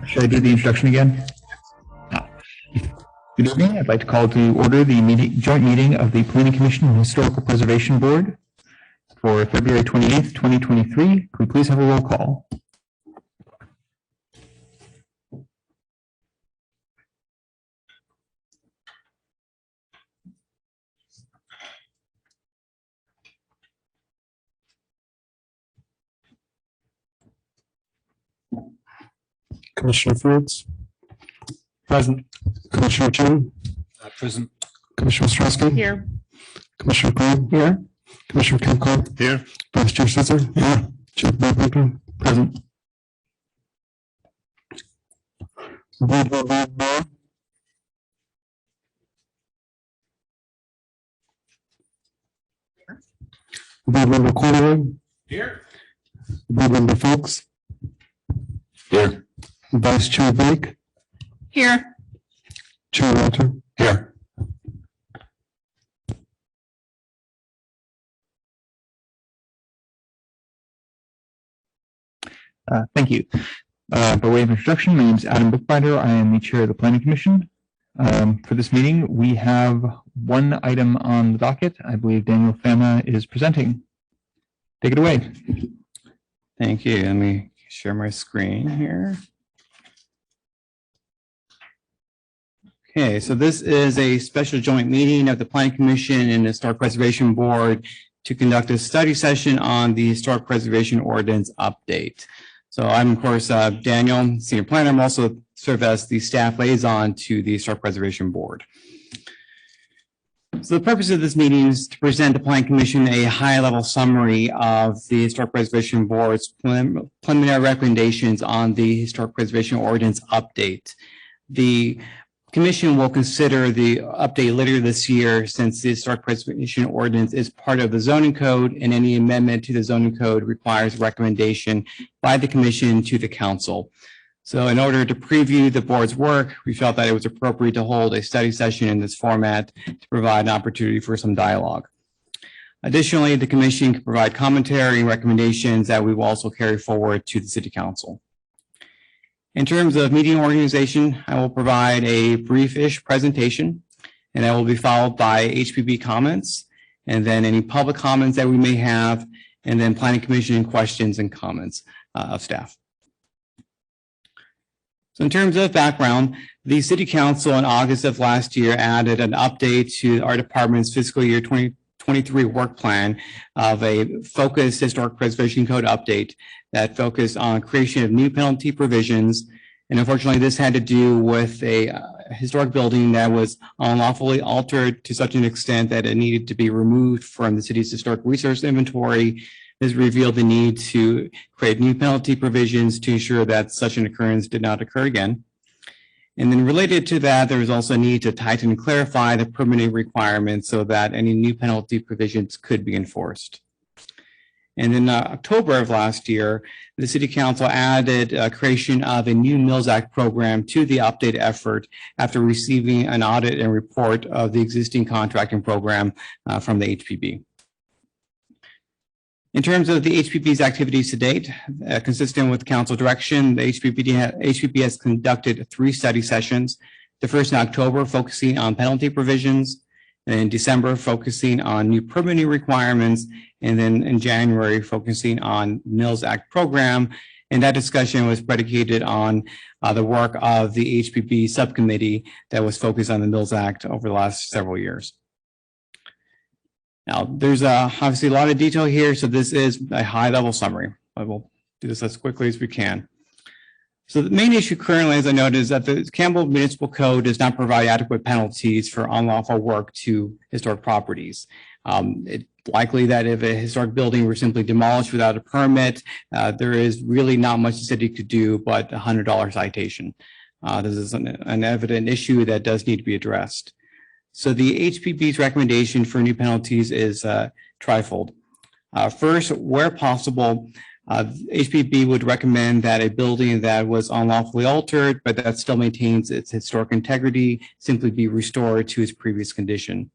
Should I do the introduction again? No. Good evening. I'd like to call to order the joint meeting of the Planning Commission and Historical Preservation Board for February 28th, 2023. Could we please have a roll call? Commissioner Fritz. Present. Commissioner Chin. Present. Commissioner Ostrowski. Here. Commissioner Green. Here. Commissioner Kimco. Here. Vice Chair Scissor. Here. Chair Baker. Present. Board Member Moore. Board Member Corduroy. Here. Board Member Folks. Here. Vice Chair Blake. Here. Chair Walter. Here. Thank you. By way of introduction, my name is Adam Bookbinder. I am the chair of the Planning Commission. For this meeting, we have one item on the docket. I believe Daniel Fama is presenting. Take it away. Thank you. Let me share my screen here. Okay, so this is a special joint meeting of the Planning Commission and the Historic Preservation Board to conduct a study session on the Historic Preservation Ordinance update. So I'm, of course, Daniel, Senior Planner. I'm also serve as the staff liaison to the Historic Preservation Board. So the purpose of this meeting is to present the Planning Commission a high-level summary of the Historic Preservation Board's preliminary recommendations on the Historic Preservation Ordinance update. The Commission will consider the update later this year, since the Historic Preservation Ordinance is part of the zoning code, and any amendment to the zoning code requires recommendation by the Commission to the Council. So in order to preview the board's work, we felt that it was appropriate to hold a study session in this format to provide an opportunity for some dialogue. Additionally, the Commission can provide commentary and recommendations that we will also carry forward to the City Council. In terms of meeting organization, I will provide a brief-ish presentation, and that will be followed by HPB comments, and then any public comments that we may have, and then Planning Commission questions and comments of staff. So in terms of background, the City Council in August of last year added an update to our department's fiscal year 2023 work plan of a focused historic preservation code update that focused on creation of new penalty provisions. And unfortunately, this had to do with a historic building that was unlawfully altered to such an extent that it needed to be removed from the city's historic resource inventory. This revealed the need to create new penalty provisions to ensure that such an occurrence did not occur again. And then related to that, there was also a need to tighten and clarify the permitting requirements so that any new penalty provisions could be enforced. And in October of last year, the City Council added creation of a new Mills Act program to the update effort after receiving an audit and report of the existing contracting program from the HPB. In terms of the HPB's activities to date, consistent with council direction, the HPB has conducted 3 study sessions. The first in October focusing on penalty provisions, and in December focusing on new permitting requirements, and then in January focusing on Mills Act program. And that discussion was predicated on the work of the HPB subcommittee that was focused on the Mills Act over the last several years. Now, there's obviously a lot of detail here, so this is a high-level summary. I will do this as quickly as we can. So the main issue currently, as I noted, is that the Campbell Municipal Code does not provide adequate penalties for unlawful work to historic properties. It's likely that if a historic building were simply demolished without a permit, there is really not much the city could do but a $100 citation. This is an evident issue that does need to be addressed. So the HPB's recommendation for new penalties is trifold. First, where possible, HPB would recommend that a building that was unlawfully altered, but that still maintains its historic integrity, simply be restored to its previous condition.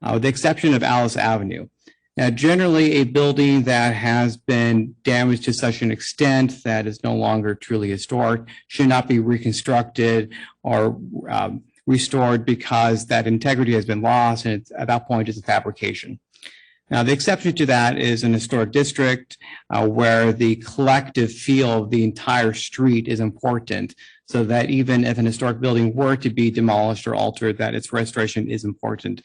With the exception of Alice Avenue. Now, generally, a building that has been damaged to such an extent that is no longer truly historic should not be reconstructed or restored because that integrity has been lost, and at that point it's a fabrication. Now, the exception to that is an historic district where the collective feel of the entire street is important, so that even if an historic building were to be demolished or altered, that its restoration is important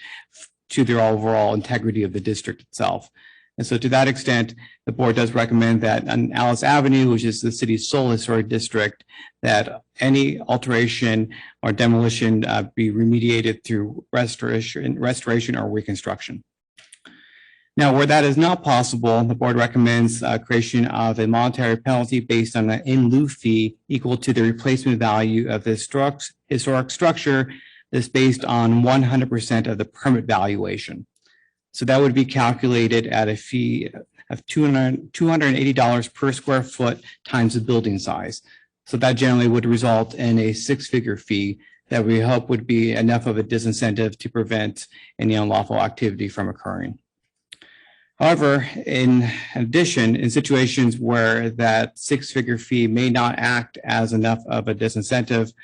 to the overall integrity of the district itself. And so to that extent, the board does recommend that on Alice Avenue, which is the city's sole historic district, that any alteration or demolition be remediated through restoration or reconstruction. Now, where that is not possible, the board recommends creation of a monetary penalty based on an in lieu fee equal to the replacement value of the historic structure that's based on 100% of the permit valuation. So that would be calculated at a fee of $280 per square foot times the building size. So that generally would result in a six-figure fee that we hope would be enough of a disincentive to prevent any unlawful activity from occurring. However, in addition, in situations where that six-figure fee may not act as enough of a disincentive,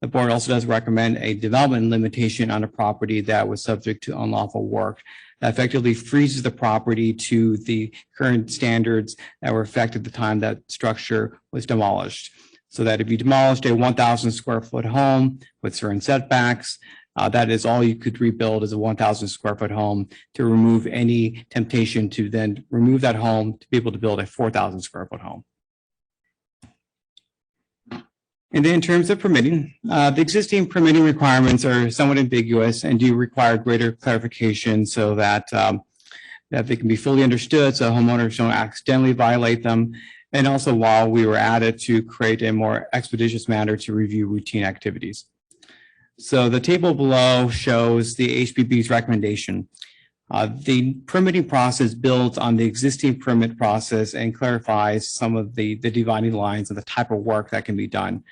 the board also does recommend a development limitation on a property that was subject to unlawful work that effectively freezes the property to the current standards that were effective at the time that structure was demolished. So that if you demolished a 1,000 square foot home with certain setbacks, that is all you could rebuild is a 1,000 square foot home to remove any temptation to then remove that home to be able to build a 4,000 square foot home. And then in terms of permitting, the existing permitting requirements are somewhat ambiguous and do require greater clarification so that, that they can be fully understood so homeowners don't accidentally violate them. And also while we were added to create a more expeditious manner to review routine activities. So the table below shows the HPB's recommendation. The permitting process builds on the existing permit process and clarifies some of the dividing lines of the type of work that can be done.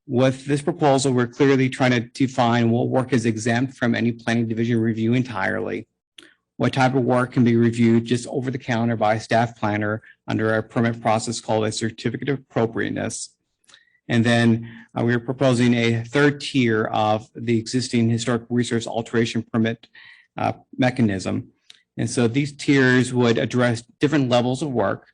With this proposal, we're clearly trying to define what work is exempt from any planning division review entirely, what type of work can be reviewed just over the counter by a staff planner under a permit process called a certificate of appropriateness. And then we're proposing a third tier of the existing historic resource alteration permit mechanism. And so these tiers would address different levels of work.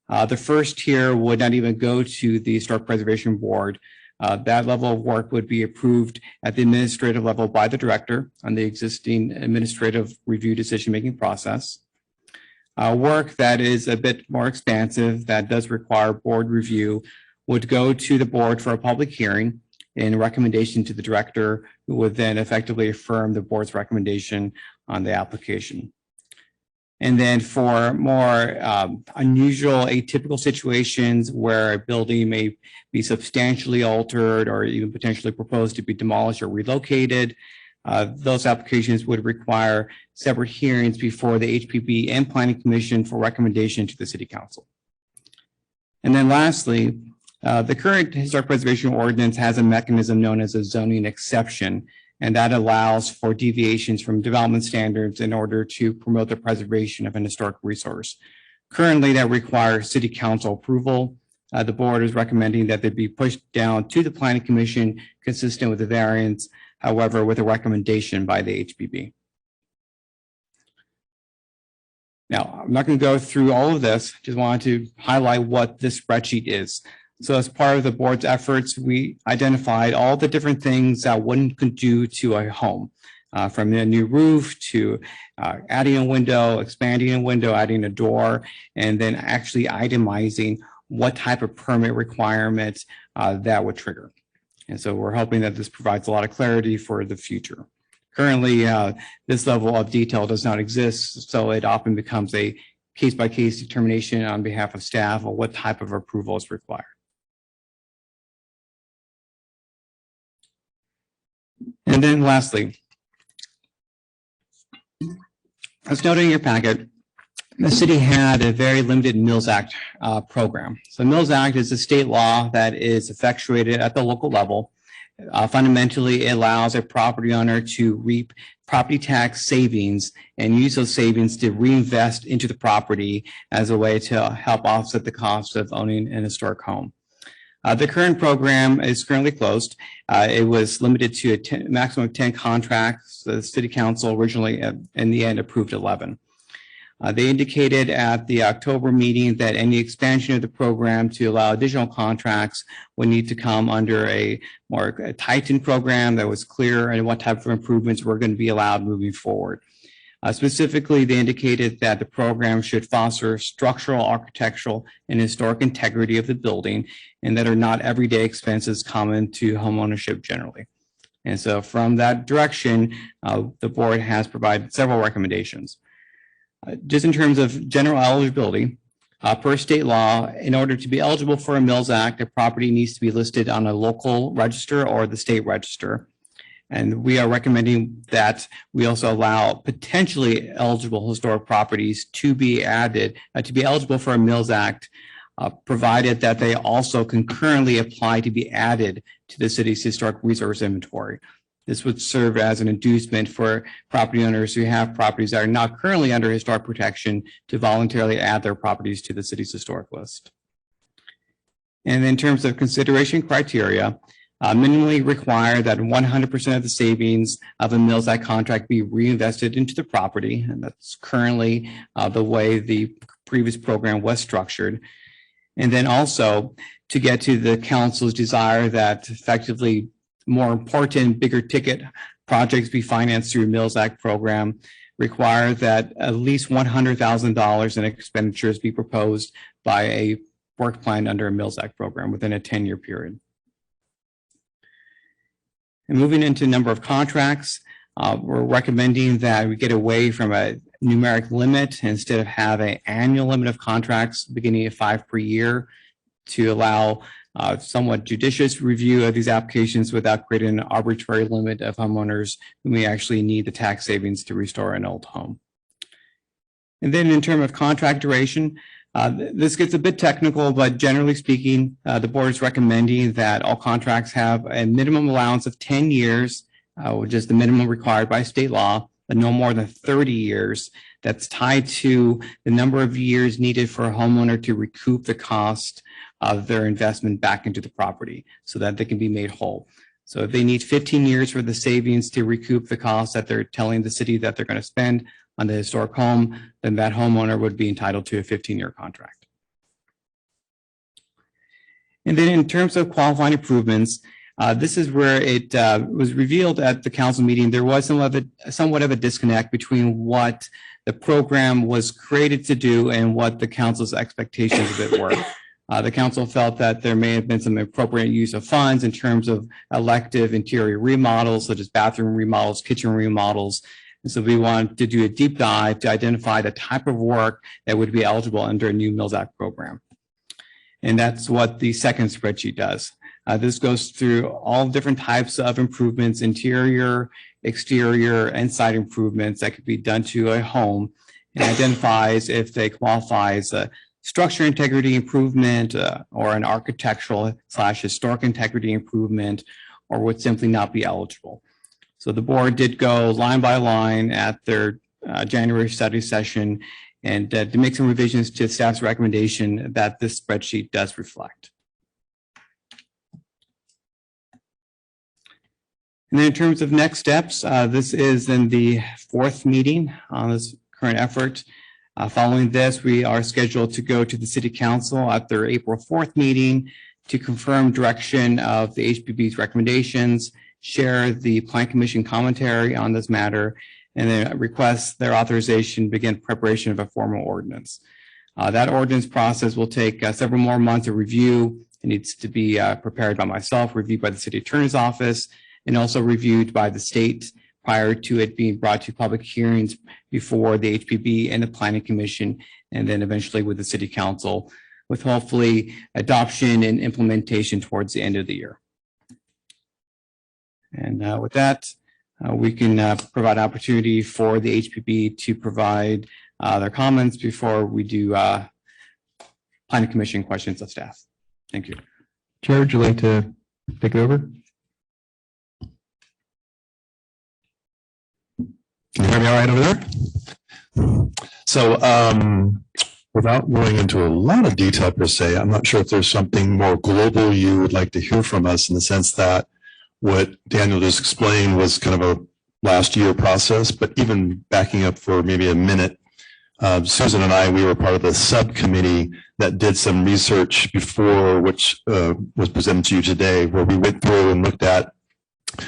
The first tier would not even go to the Historic Preservation Board. That level of work would be approved at the administrative level by the director on the existing administrative review decision-making process. Work that is a bit more expansive, that does require board review, would go to the board for a public hearing and recommendation to the director, who would then effectively affirm the board's recommendation on the application. And then for more unusual, atypical situations where a building may be substantially altered or even potentially proposed to be demolished or relocated, those applications would require separate hearings before the HPB and Planning Commission for recommendation to the City Council. And then lastly, the current Historic Preservation Ordinance has a mechanism known as a zoning exception, and that allows for deviations from development standards in order to promote the preservation of an historic resource. Currently, that requires City Council approval. The board is recommending that they be pushed down to the Planning Commission consistent with the variance, however, with a recommendation by the HPB. Now, I'm not going to go through all of this, just wanted to highlight what this spreadsheet is. So as part of the board's efforts, we identified all the different things that one could do to a home, from a new roof to adding a window, expanding a window, adding a door, and then actually itemizing what type of permit requirements that would trigger. And so we're hoping that this provides a lot of clarity for the future. Currently, this level of detail does not exist, so it often becomes a case-by-case determination on behalf of staff on what type of approval is required. And then lastly, as noted in your packet, the city had a very limited Mills Act program. So Mills Act is a state law that is effectuated at the local level Fundamentally, it allows a property owner to reap property tax savings and use those savings to reinvest into the property as a way to help offset the cost of owning an historic home. The current program is currently closed. It was limited to a maximum of 10 contracts. The City Council originally, in the end, approved 11. They indicated at the October meeting that any expansion of the program to allow additional contracts would need to come under a more tightened program that was clear and what type of improvements were going to be allowed moving forward. Specifically, they indicated that the program should foster structural, architectural, and historic integrity of the building, and that are not everyday expenses common to homeownership generally. And so from that direction, the board has provided several recommendations. Just in terms of general eligibility, per state law, in order to be eligible for a Mills Act, a property needs to be listed on a local register or the state register. And we are recommending that we also allow potentially eligible historic properties to be added, to be eligible for a Mills Act, provided that they also concurrently apply to be added to the city's historic resource inventory. This would serve as an inducement for property owners who have properties that are not currently under historic protection to voluntarily add their properties to the city's historic list. And in terms of consideration criteria, minimally require that 100% of the savings of a Mills Act contract be reinvested into the property. And that's currently the way the previous program was structured. And then also to get to the council's desire that effectively more important, bigger ticket projects be financed through Mills Act program, require that at least $100,000 in expenditures be proposed by a work plan under a Mills Act program within a 10-year period. And moving into number of contracts, we're recommending that we get away from a numeric limit instead of have an annual limit of contracts beginning at 5 per year to allow somewhat judicious review of these applications without creating an arbitrary limit of homeowners who may actually need the tax savings to restore an old home. And then in terms of contract duration, this gets a bit technical, but generally speaking, the board is recommending that all contracts have a minimum allowance of 10 years, which is the minimum required by state law, but no more than 30 years. That's tied to the number of years needed for a homeowner to recoup the cost of their investment back into the property so that they can be made whole. So if they need 15 years for the savings to recoup the cost that they're telling the city that they're going to spend on the historic home, then that homeowner would be entitled to a 15-year contract. And then in terms of qualifying improvements, this is where it was revealed at the council meeting. There was somewhat of a disconnect between what the program was created to do and what the council's expectations of it were. The council felt that there may have been some appropriate use of funds in terms of elective interior remodels, such as bathroom remodels, kitchen remodels. And so we wanted to do a deep dive to identify the type of work that would be eligible under a new Mills Act program. And that's what the second spreadsheet does. This goes through all different types of improvements, interior, exterior, and site improvements that could be done to a home, and identifies if they qualify as a structure integrity improvement or an architectural / historic integrity improvement, or would simply not be eligible. So the board did go line by line at their January study session and to make some revisions to staff's recommendation that this spreadsheet does reflect. And then in terms of next steps, this is in the 4th meeting on this current effort. Following this, we are scheduled to go to the City Council at their April 4th meeting to confirm direction of the HPB's recommendations, share the Plan Commission commentary on this matter, and then request their authorization to begin preparation of a formal ordinance. That ordinance process will take several more months of review. It needs to be prepared by myself, reviewed by the City Attorney's Office, and also reviewed by the state prior to it being brought to public hearings before the HPB and the Planning Commission, and then eventually with the City Council, with hopefully adoption and implementation towards the end of the year. And with that, we can provide opportunity for the HPB to provide their comments before we do Planning Commission questions of staff. Thank you. Chair, would you like to take it over? Can you hear me all right over there? So, without going into a lot of detail per se, I'm not sure if there's something more global you would like to hear from us, in the sense that what Daniel just explained was kind of a last year process, but even backing up for maybe a minute, Susan and I, we were part of the subcommittee that did some research before, which was presented to you today, where we went through and looked at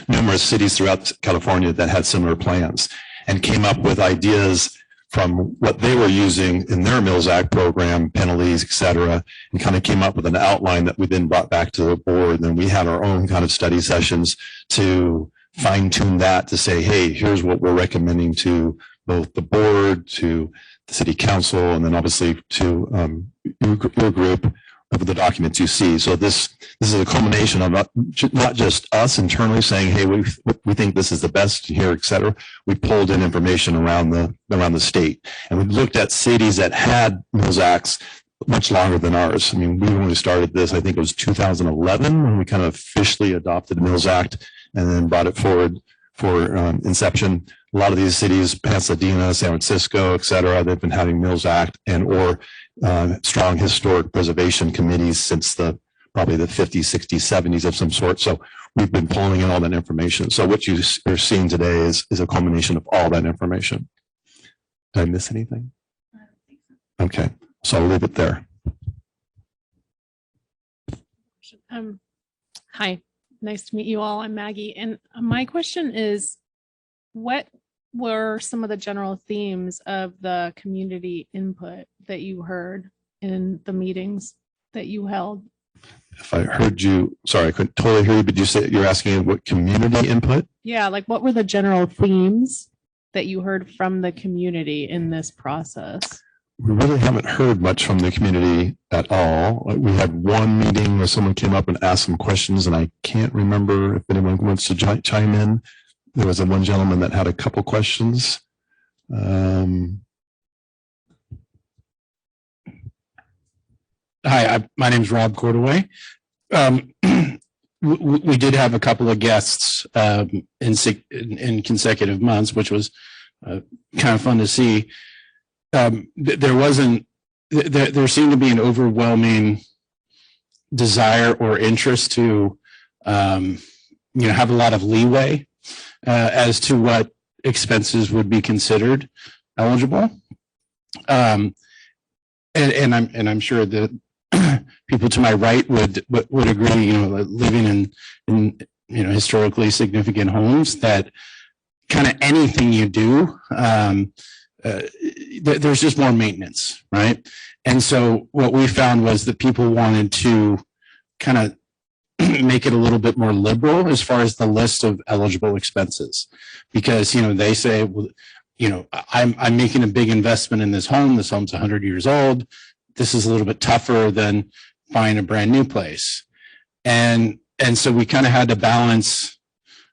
numerous cities throughout California that had similar plans and came up with ideas from what they were using in their Mills Act program, penalties, et cetera, and kind of came up with an outline that we then brought back to the board. And then we had our own kind of study sessions to fine tune that, to say, hey, here's what we're recommending to both the board, to the city council, and then obviously to your group of the documents you see. So this is a culmination of not just us internally saying, hey, we think this is the best here, et cetera. We pulled in information around the state, and we looked at cities that had Mills Acts much longer than ours. I mean, we only started this, I think it was 2011, when we kind of officially adopted the Mills Act and then brought it forward for inception. A lot of these cities, Pasadena, San Francisco, et cetera, they've been having Mills Act and or strong historic preservation committees since probably the 50s, 60s, 70s of some sort. So we've been pulling in all that information. So what you're seeing today is a culmination of all that information. Did I miss anything? Okay, so I'll leave it there. Hi, nice to meet you all. I'm Maggie. And my question is, what were some of the general themes of the community input that you heard in the meetings that you held? If I heard you, sorry, I couldn't totally hear you, but you said you're asking what community input? Yeah, like what were the general themes that you heard from the community in this process? We really haven't heard much from the community at all. We had one meeting where someone came up and asked some questions, and I can't remember if anyone wants to chime in. There was one gentleman that had a couple questions. Hi, my name is Rob Cordaway. We did have a couple of guests in consecutive months, which was kind of fun to see. There seemed to be an overwhelming desire or interest to have a lot of leeway as to what expenses would be considered eligible. And I'm sure that people to my right would agree, living in historically significant homes, that kind of anything you do, there's just more maintenance, right? And so what we found was that people wanted to kind of make it a little bit more liberal as far as the list of eligible expenses, because they say, well, I'm making a big investment in this home. This home's 100 years old. This is a little bit tougher than buying a brand new place, and so we kind of had to balance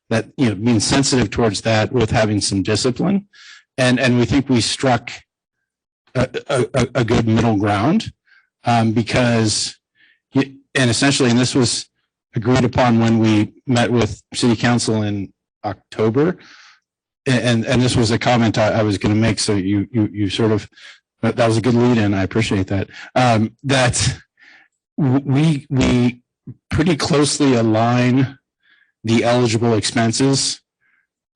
that, being sensitive towards that with having some discipline, and we think we struck a good middle ground, because essentially, and this was agreed upon when we met with City Council in October, and this was a comment I was going to make. So you sort of, that was a good lead in. I appreciate that. That we pretty closely align the eligible expenses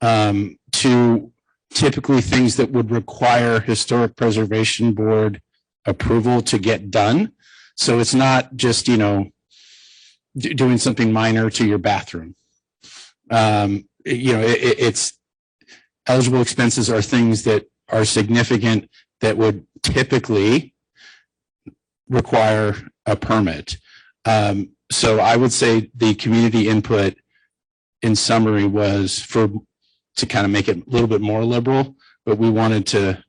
to typically things that would require Historic Preservation Board approval to get done. So it's not just, doing something minor to your bathroom. It's eligible expenses are things that are significant that would typically require a permit. So I would say the community input, in summary, was to kind of make it a little bit more liberal, but we wanted to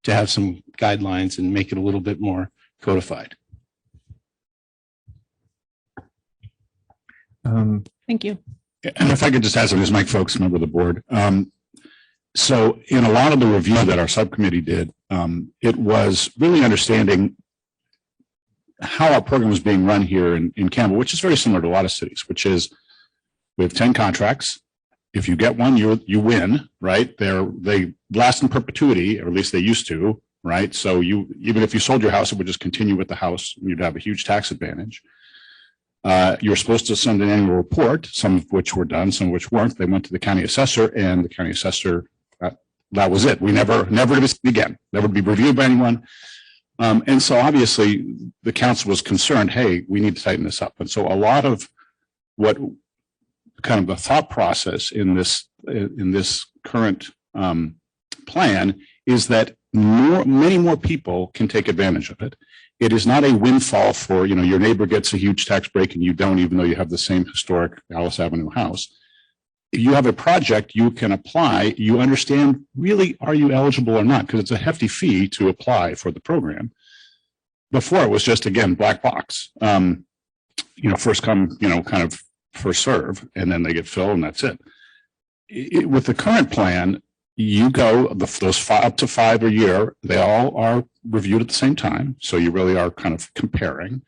have some guidelines and make it a little bit more codified. Thank you. And if I could just add something, this is Mike Folks, member of the board. So in a lot of the review that our subcommittee did, it was really understanding how our program was being run here in Campbell, which is very similar to a lot of cities, which is we have 10 contracts if you get one, you win, right? They last in perpetuity, or at least they used to, right? So even if you sold your house, it would just continue with the house. And you'd have a huge tax advantage. You're supposed to send an annual report, some of which were done, some of which weren't. They went to the county assessor, and the county assessor, that was it. We never to be seen again, never to be reviewed by anyone. And so obviously the council was concerned, hey, we need to tighten this up. And so a lot of what kind of the thought process in this current plan is that many more people can take advantage of it. It is not a windfall for, your neighbor gets a huge tax break and you don't, even though you have the same historic Alice Avenue house. If you have a project, you can apply. You understand, really, are you eligible or not? Because it's a hefty fee to apply for the program. Before it was just, again, black box. First come, kind of first serve, and then they get filled, and that's it. With the current plan, you go those up to 5 a year. They all are reviewed at the same time, so you really are kind of comparing.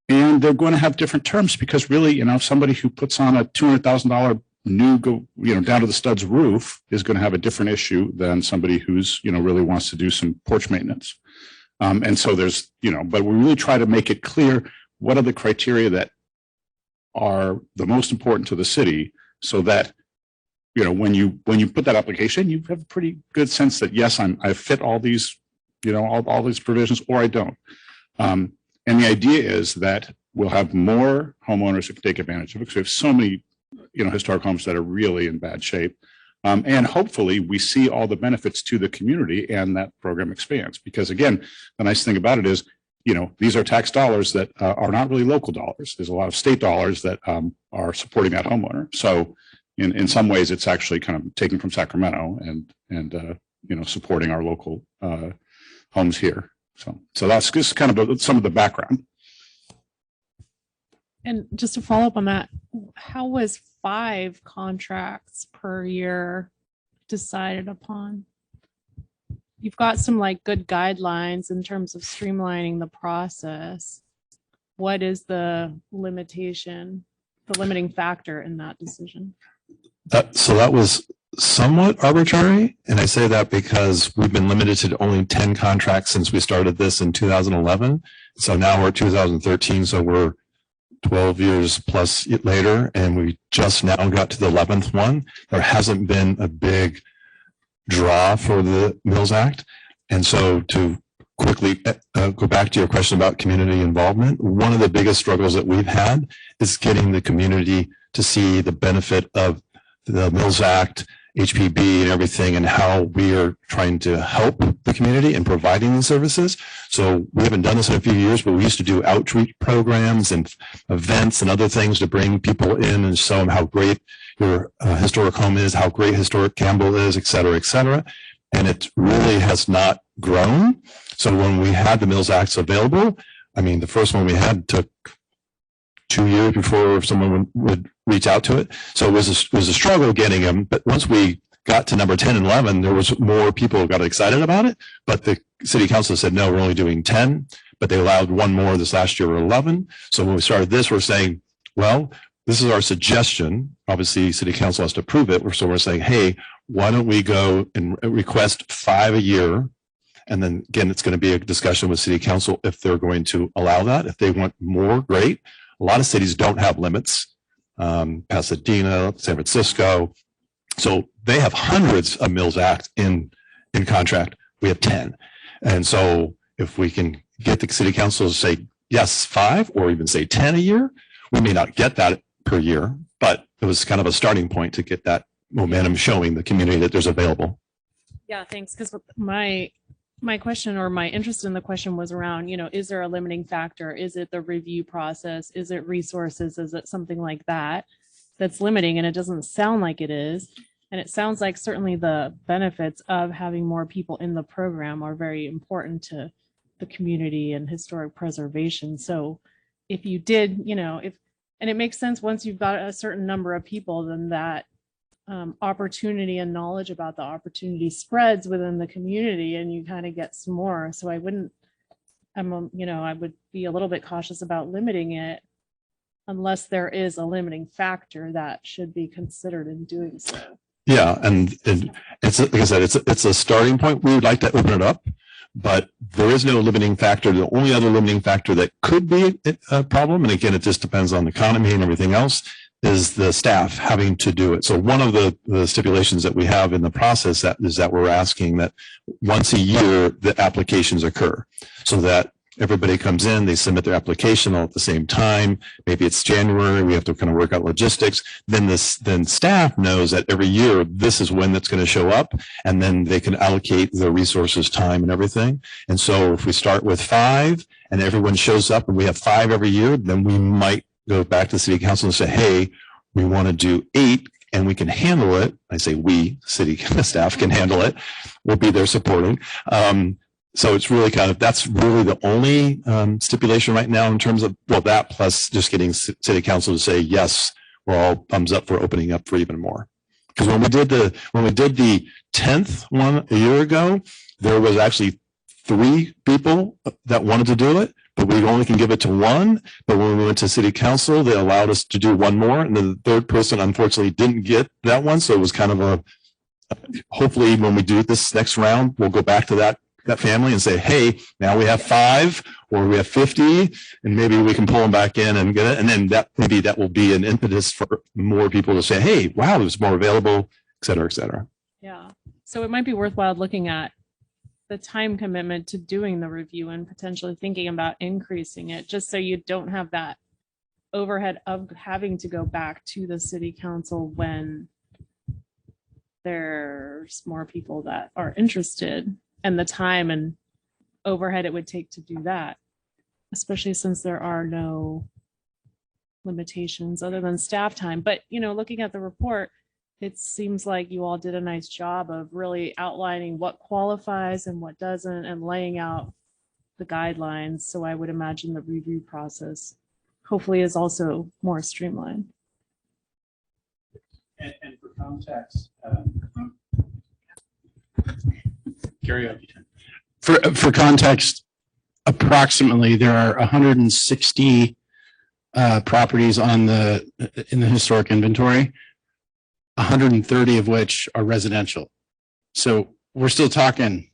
And they're going to have different terms because really, somebody who puts on a $200,000 new down to the studs roof is going to have a different issue than somebody who's really wants to do some porch maintenance. And so there's but we really try to make it clear what are the criteria that are the most important to the city, so that when you put that application, you have a pretty good sense that yes, I fit all these all these provisions, or I don't. And the idea is that we'll have more homeowners who can take advantage of it because we have so many historic homes that are really in bad shape. And hopefully we see all the benefits to the community and that program expands. Because again, the nice thing about it is, these are tax dollars that are not really local dollars. There's a lot of state dollars that are supporting that homeowner. So in some ways, it's actually kind of taken from Sacramento and supporting our local homes here. So that's just kind of some of the background. And just to follow up on that, how was 5 contracts per year decided upon? You've got some good guidelines in terms of streamlining the process. What is the limiting factor in that decision? So that was somewhat arbitrary. And I say that because we've been limited to only 10 contracts since we started this in 2011. So now we're 2013. So we're 12 years plus later, and we just now got to the 11th one. There hasn't been a big draw for the Mills Act. And so to quickly go back to your question about community involvement, one of the biggest struggles that we've had is getting the community to see the benefit of the Mills Act, HPB and everything, and how we are trying to help the community in providing these services. So we haven't done this in a few years, but we used to do outreach programs and events and other things to bring people in and show them how great your historic home is, how great historic Campbell is, et cetera, et cetera. And it really has not grown. So when we had the Mills Acts available, the first one we had took 2 years before someone would reach out to it. So it was a struggle getting them. But once we got to number 10 and 11, there was more people who got excited about it. But the city council said, no, we're only doing 10. But they allowed one more this last year, or 11. So when we started this, we're saying, well, this is our suggestion. Obviously, city council has to approve it. So we're saying, hey, why don't we go and request 5 a year? And then again, it's going to be a discussion with city council if they're going to allow that. If they want more, great. A lot of cities don't have limits. Pasadena, San Francisco. So they have hundreds of Mills Act in contract. We have 10. And so if we can get the city council to say, yes, 5, or even say 10 a year, we may not get that per year, but it was kind of a starting point to get that momentum showing the community that there's available. Yeah, thanks. Because my question, or my interest in the question, was around, is there a limiting factor? Is it the review process? Is it resources? Is it something like that that's limiting? And it doesn't sound like it is. And it sounds like certainly the benefits of having more people in the program are very important to the community and historic preservation. So if you did, and it makes sense once you've got a certain number of people, then that opportunity and knowledge about the opportunity spreads within the community, and you kind of get some more. So I would be a little bit cautious about limiting it unless there is a limiting factor that should be considered in doing so. Yeah, and it's, like I said, it's a starting point. We would like to open it up, but there is no limiting factor. The only other limiting factor that could be a problem, and again, it just depends on the economy and everything else, is the staff having to do it. So one of the stipulations that we have in the process is that we're asking that once a year, the applications occur so that everybody comes in, they submit their application all at the same time. Maybe it's January, we have to kind of work out logistics. Then staff knows that every year, this is when that's going to show up, and then they can allocate the resources, time, and everything. And so if we start with 5 and everyone shows up and we have 5 every year, then we might go back to the city council and say, hey, we want to do 8 and we can handle it. I say we, city staff can handle it. We'll be there supporting. So it's really that's really the only stipulation right now in terms of, well, that plus just getting city council to say, yes, we're all thumbs up for opening up for even more. Because when we did the 10th one a year ago, there was actually 3 people that wanted to do it, but we only can give it to 1. But when we went to city council, they allowed us to do 1 more. And then the 3rd person, unfortunately, didn't get that one. So it was kind of hopefully when we do this next round, we'll go back to that family and say, hey, now we have 5 or we have 50, and maybe we can pull them back in and get it. And then maybe that will be an impetus for more people to say, hey, wow, there's more available, et cetera, et cetera. Yeah. So it might be worthwhile looking at the time commitment to doing the review and potentially thinking about increasing it, just so you don't have that overhead of having to go back to the city council when there's more people that are interested, and the time and overhead it would take to do that, especially since there are no limitations other than staff time. But, looking at the report, it seems like you all did a nice job of really outlining what qualifies and what doesn't, and laying out the guidelines. So I would imagine the review process hopefully is also more streamlined. And for context, for context, approximately there are 160 properties in the historic inventory, 130 of which are residential. So we're still talking,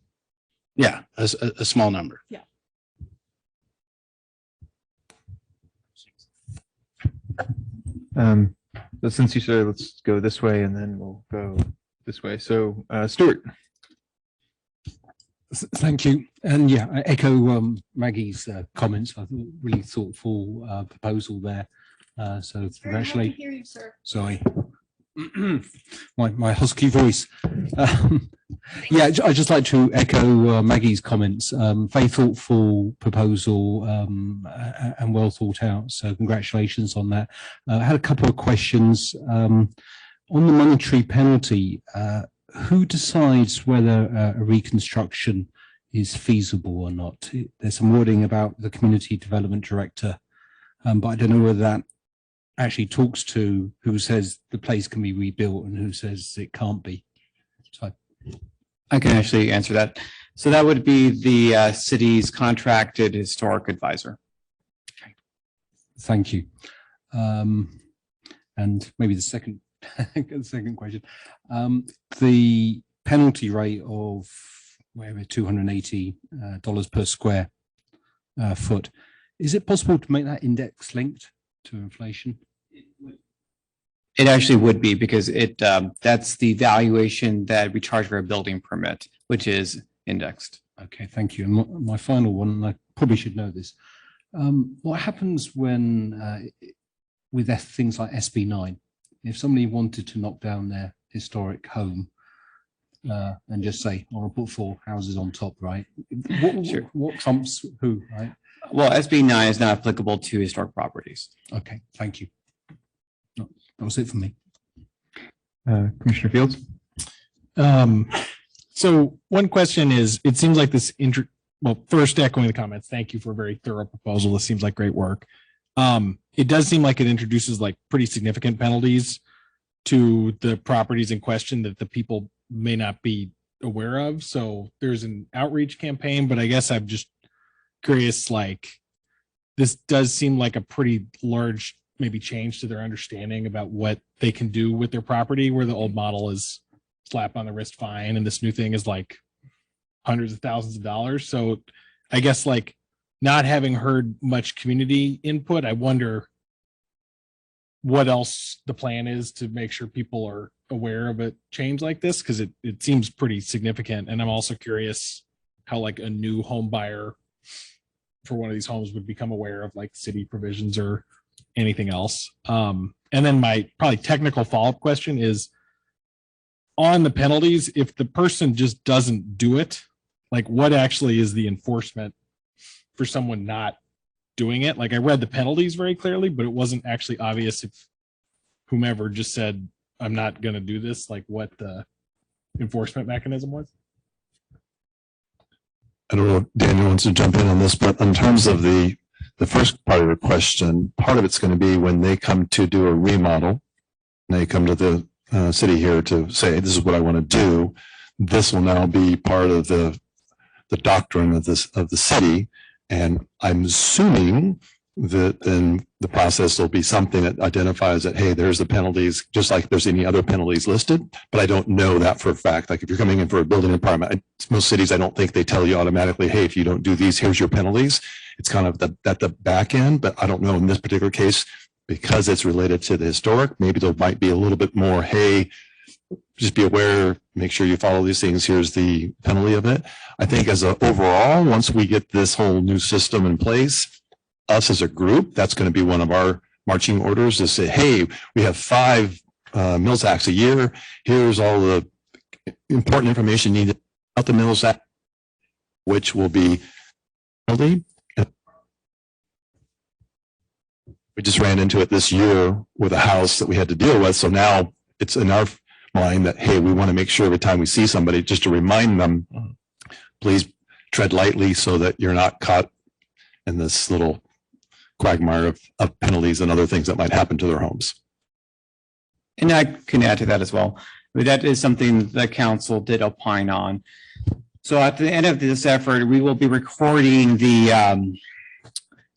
a small number. Yeah. So since you said let's go this way and then we'll go this way. So Stuart. Thank you. And I echo Maggie's comments. I thought really thoughtful proposal there. So congratulations. Hear you, sir. Sorry. my husky voice. I'd just like to echo Maggie's comments. Very thoughtful proposal and well thought out. So congratulations on that. I had a couple of questions on the monetary penalty. Who decides whether a reconstruction is feasible or not? There's some wording about the community development director, but I don't know whether that actually talks to who says the place can be rebuilt and who says it can't be. So I can actually answer that. So that would be the city's contracted historic advisor. Thank you. And maybe the second question. The penalty rate of $280 per square foot. Is it possible to make that index linked to inflation? It actually would be, because that's the valuation that we charge for a building permit, which is indexed. Okay, thank you. And my final one, and I probably should know this. What happens when with things like SB9? If somebody wanted to knock down their historic home and just say, I want to put 4 houses on top, right? What trumps who, right? Well, SB9 is not applicable to historic properties. Okay, thank you. No, that was it for me. Commissioner Fields. So one question is, it seems like this, first echoing the comments, thank you for a very thorough proposal. This seems like great work. It does seem like it introduces like pretty significant penalties to the properties in question that the people may not be aware of. So there's an outreach campaign, but I guess I'm just curious, like, this does seem like a pretty large maybe change to their understanding about what they can do with their property, where the old model is slap on the wrist fine and this new thing is like hundreds of thousands of dollars. So I guess like not having heard much community input, I wonder what else the plan is to make sure people are aware of a change like this, because it seems pretty significant. And I'm also curious how like a new home buyer for one of these homes would become aware of like city provisions or anything else. And then my probably technical follow-up question is on the penalties, if the person just doesn't do it, like what actually is the enforcement for someone not doing it? Like I read the penalties very clearly, but it wasn't actually obvious if whomever just said, I'm not going to do this, like what the enforcement mechanism was. I don't know if Daniel wants to jump in on this, but in terms of the first part of your question, part of it's going to be when they come to do a remodel, and they come to the city here to say, this is what I want to do. This will now be part of the doctrine of the city. And I'm assuming that then the process will be something that identifies that, hey, there's the penalties, just like there's any other penalties listed, but I don't know that for a fact. Like if you're coming in for a building department, most cities, I don't think they tell you automatically, hey, if you don't do these, here's your penalties. It's kind of at the back end, but I don't know in this particular case, because it's related to the historic, maybe there might be a little bit more, hey, just be aware, make sure you follow these things. Here's the penalty of it. I think as a overall, once we get this whole new system in place, us as a group, that's going to be one of our marching orders to say, hey, we have 5 Mills Acts a year. Here's all the important information needed about the Mills Act, which will be penalty. We just ran into it this year with a house that we had to deal with. So now it's in our mind that, hey, we want to make sure every time we see somebody, just to remind them, please tread lightly so that you're not caught in this little quagmire of penalties and other things that might happen to their homes. And I can add to that as well. But that is something the council did opine on. So at the end of this effort, we will be recording the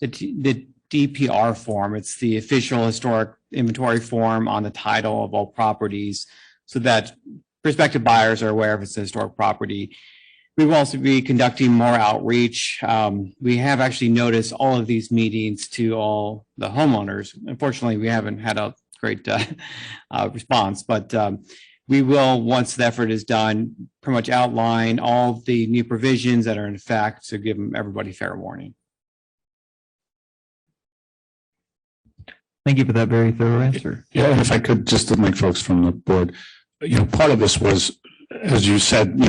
DPR form. It's the official historic inventory form on the title of all properties, so that prospective buyers are aware of it's a historic property. We will also be conducting more outreach. We have actually noticed all of these meetings to all the homeowners. Unfortunately, we haven't had a great response, but we will, once the effort is done, pretty much outline all the new provisions that are in effect to give everybody fair warning. Thank you for that very thorough answer. Yeah, and if I could, just to make folks from the board, part of this was, as you said,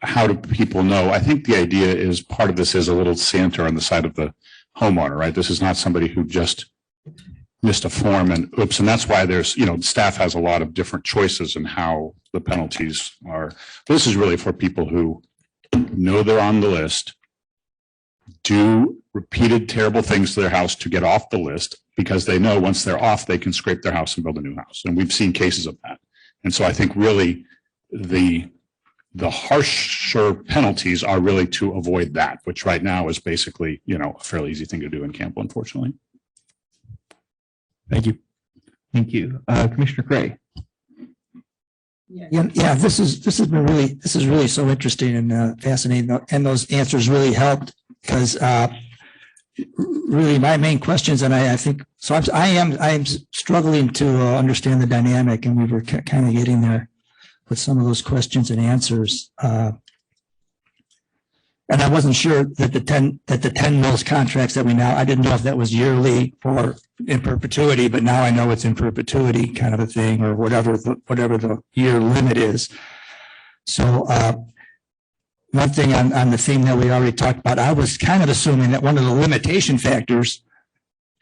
how do people know? I think the idea is part of this is a little Santa on the side of the homeowner, right? This is not somebody who just missed a form and oops. And that's why there's, staff has a lot of different choices in how the penalties are. This is really for people who know they're on the list, do repeated terrible things to their house to get off the list, because they know once they're off, they can scrape their house and build a new house. And we've seen cases of that. And so I think really the harsher penalties are really to avoid that, which right now is basically, a fairly easy thing to do in Campbell, unfortunately. Thank you. Thank you. Commissioner Gray. Yeah, this has been really so interesting and fascinating, and those answers really helped, because really my main questions, and I think so. I am struggling to understand the dynamic, and we were kind of getting there with some of those questions and answers. And I wasn't sure that the 10 mills contracts that I didn't know if that was yearly or in perpetuity, but now I know it's in perpetuity kind of a thing, or whatever the year limit is. So one thing on the theme that we already talked about, I was kind of assuming that one of the limitation factors,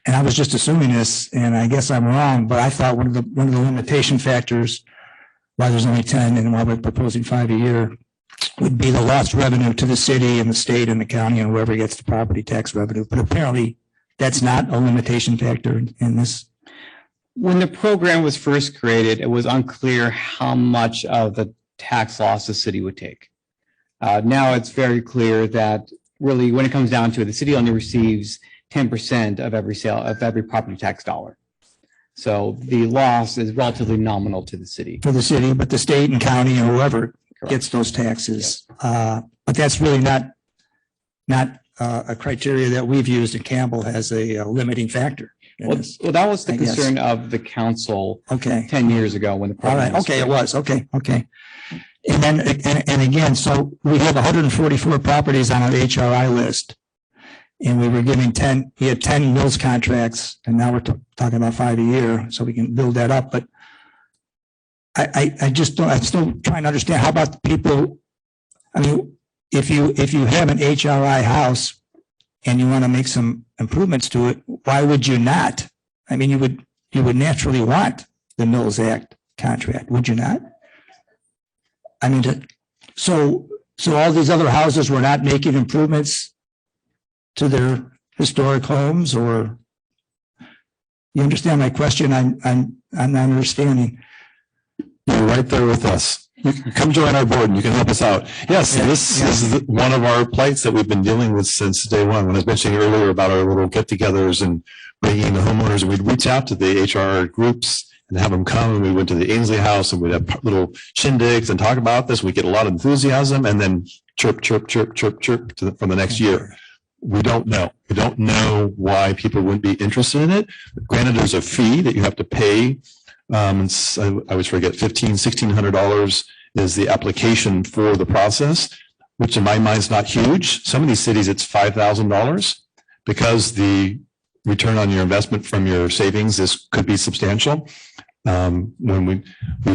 and I was just assuming this, and I guess I'm wrong, but I thought one of the limitation factors, why there's only 10 and why we're proposing 5 a year, would be the lost revenue to the city and the state and the county and whoever gets the property tax revenue. But apparently that's not a limitation factor in this. When the program was first created, it was unclear how much of the tax loss the city would take. Now it's very clear that really when it comes down to it, the city only receives 10% of every sale of every property tax dollar. So the loss is relatively nominal to the city. For the city, but the state and county and whoever Correct. gets those taxes. But that's really not a criteria that we've used in Campbell as a limiting factor. Well, that was the I guess. concern of the council Okay. 10 years ago when the All right. program was Okay. It created. was. Okay. And then, and again, so we have 144 properties on our HRI list. And we were giving we had 10 mills contracts, and now we're talking about 5 a year, so we can build that up. But I just don't, I'm still trying to understand, how about the people? I mean, if you have an HRI house and you want to make some improvements to it, why would you not? I mean, you would naturally want the Mills Act contract, would you not? I mean, so all these other houses were not making improvements to their historic homes, or you understand my question? I'm not understanding. You're right there with us. You can come join our board and you can help us out. Yes, Yeah, this yeah. is one of our plights that we've been dealing with since day one. When I was mentioning earlier about our little get-togethers and bringing in the homeowners, we'd reach out to the HR groups and have them come. And we went to the Ainsley House and we'd have little shindigs and talk about this. We get a lot of enthusiasm and then chirp, chirp, chirp, chirp, chirp from the next year. We don't know. We don't know why people wouldn't be interested in it. Granted, there's a fee that you have to pay. I always forget, $1,600 is the application for the process, which in my mind is not huge. Some of these cities, it's $5,000 because the return on your investment from your savings could be substantial. When we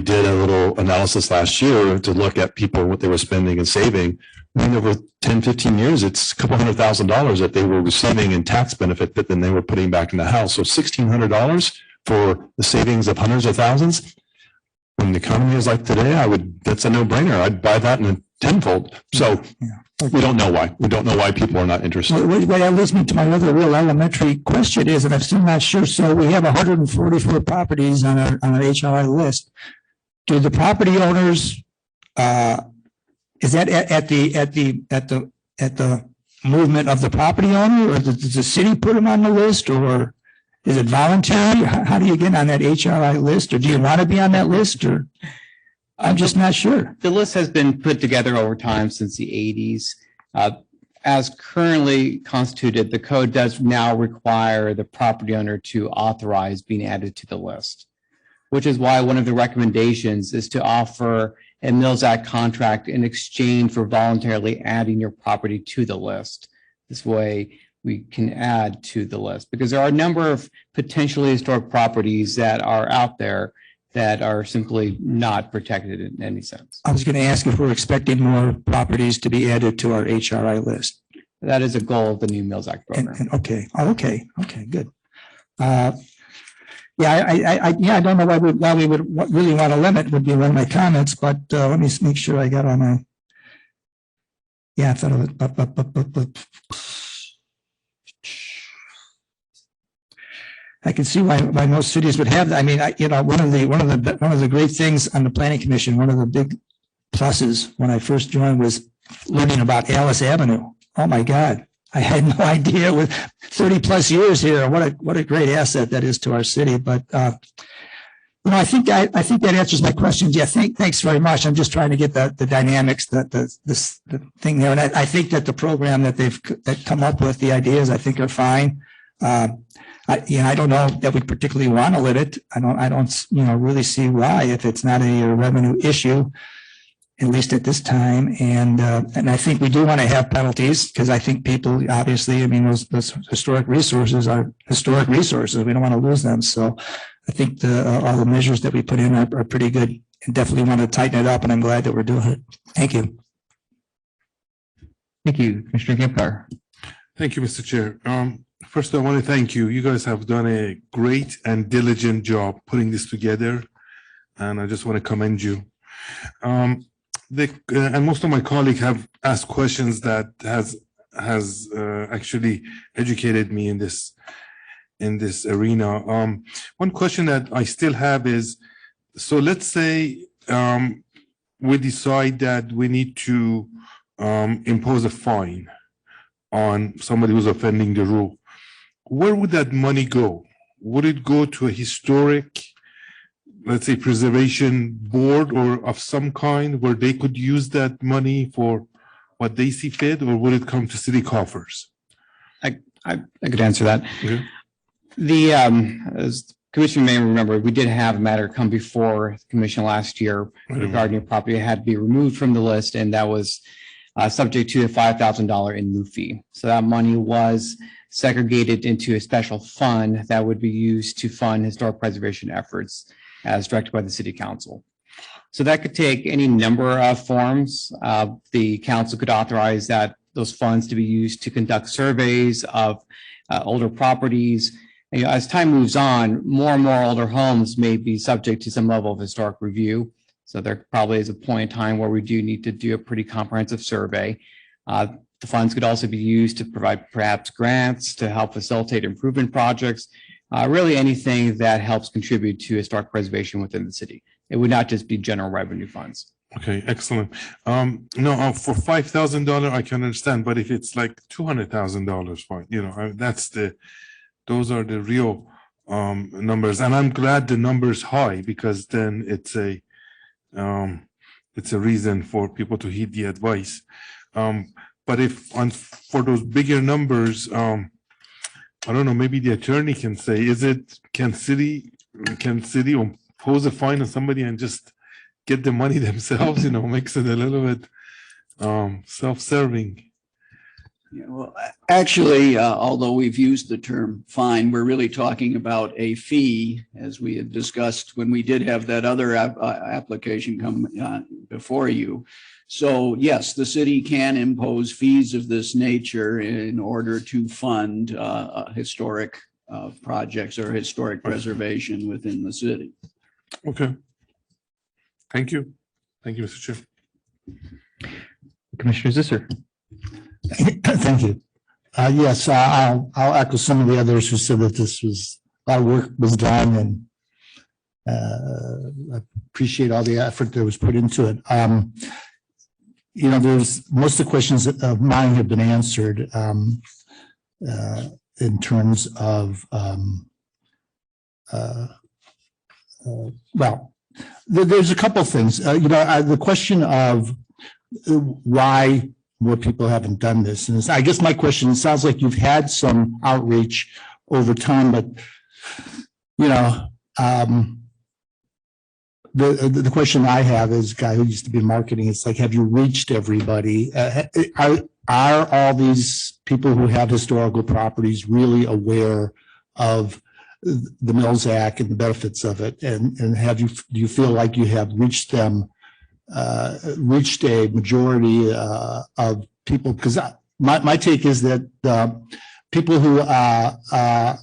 did a little analysis last year to look at people, what they were spending and saving, I mean, over 10, 15 years, it's a couple $100,000 that they were receiving in tax benefit that then they were putting back in the house. So $1,600 for the savings of hundreds of thousands. When the economy is like today, that's a no-brainer. I'd buy that in a tenfold. So we don't know why. We don't know why people are not interested. What that leads me to my other real elementary question is, and I'm still not sure. So we have 144 properties on our HRI list. Do the property owners, is that at the movement of the property owner, or does the city put them on the list, or is it voluntary? How do you get on that HRI list, or do you want to be on that list, or? I'm just not sure. The list has been put together over time since the 80s. As currently constituted, the code does now require the property owner to authorize being added to the list, which is why one of the recommendations is to offer a Mills Act contract in exchange for voluntarily adding your property to the list. This way we can add to the list, because there are a number of potentially historic properties that are out there that are simply not protected in any sense. I was going to ask if we're expecting more properties to be added to our HRI list. That is a goal of the new Mills Act program. Okay, good. I don't know why we would really want to limit, would be one of my comments, but let me make sure I got on my. Yeah, I thought of it. I can see why most cities would have that. I mean, one of the great things on the planning commission, one of the big pluses when I first joined was learning about Alice Avenue. Oh my God, I had no idea with 30 plus years here. What a great asset that is to our city. But I think that answers my questions. Yeah, thanks very much. I'm just trying to get the dynamics, the thing there, and I think that the program that they've come up with, the ideas, I think are fine. I don't know that we particularly want to limit. I don't really see why, if it's not a revenue issue, at least at this time. And I think we do want to have penalties, because I think people, obviously, I mean, those historic resources are historic resources. We don't want to lose them. So I think all the measures that we put in are pretty good, and definitely want to tighten it up. And I'm glad that we're doing it. Thank you. Thank you, Commissioner Campbell. Thank you, Mr. Chair. First, I want to thank you. You guys have done a great and diligent job putting this together, and I just want to commend you. And most of my colleagues have asked questions that has actually educated me in this arena. One question that I still have is, so let's say we decide that we need to impose a fine on somebody who's offending the rule. where would that money go? Would it go to a historic, let's say, preservation board or of some kind where they could use that money for what they see fit, or would it come to city coffers? I could answer that. Okay. As the commission may remember, we did have a matter come before the commission last year regarding a property that had to be removed from the list, and that was subject to a $5,000 in lieu fee. So that money was segregated into a special fund that would be used to fund historic preservation efforts as directed by the city council. So that could take any number of forms. The council could authorize those funds to be used to conduct surveys of older properties. And, as time moves on, more and more older homes may be subject to some level of historic review. So there probably is a point in time where we do need to do a pretty comprehensive survey. The funds could also be used to provide perhaps grants to help facilitate improvement projects, really anything that helps contribute to historic preservation within the city. It would not just be general revenue funds. Okay, excellent. No, for $5,000, I can understand, but if it's like $200,000, fine, those are the real numbers. And I'm glad the number's high, because then it's a reason for people to heed the advice. But for those bigger numbers, I don't know, maybe the attorney can say, can city impose a fine on somebody and just get the money themselves, makes it a little bit self-serving. Yeah, well, actually, although we've used the term fine, we're really talking about a fee, as we had discussed when we did have that other application come before you. So yes, the city can impose fees of this nature in order to fund historic projects or historic preservation within the city. Okay. Thank you. Thank you, Mr. Chair. Commissioner Zisser. Thank you. Yes, I'll echo some of the others who said that this was a lot of work was done, and I appreciate all the effort that was put into it. There's most of the questions of mine have been answered in terms of there's a couple of things. The question of why more people haven't done this, and I guess my question, it sounds like you've had some outreach over time, but the question I have as a guy who used to be in marketing, it's like, have you reached everybody? Are all these people who have historical properties really aware of the Mills Act and the benefits of it? And do you feel like you have reached them, reached a majority of people? Because my take is that people who are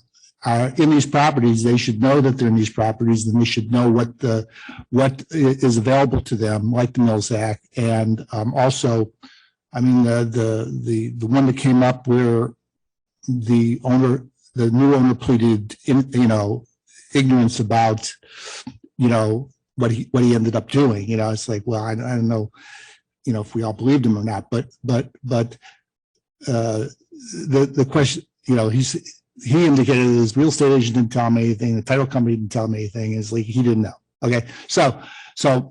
in these properties, they should know that they're in these properties, and they should know what is available to them, like the Mills Act. And also, I mean, the one that came up where the new owner pleaded ignorance about what he ended up doing. It's like, well, I don't know if we all believed him or not, but the question, he indicated that his real estate agent didn't tell him anything, the title company didn't tell him anything, is like he didn't know. Okay, so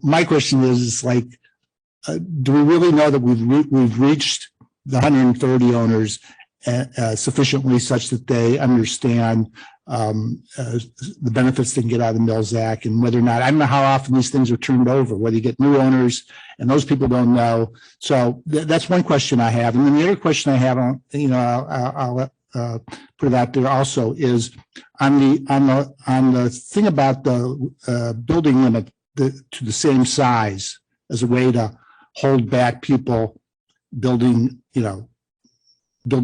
my question is like, do we really know that we've reached the 130 owners sufficiently such that they understand the benefits they can get out of the Mills Act, and whether or not, I don't know how often these things are turned over, whether you get new owners and those people don't know. So that's one question I have. And then the other question I have, I'll put it out there also, is on the thing about the building limit to the same size as a way to hold back people building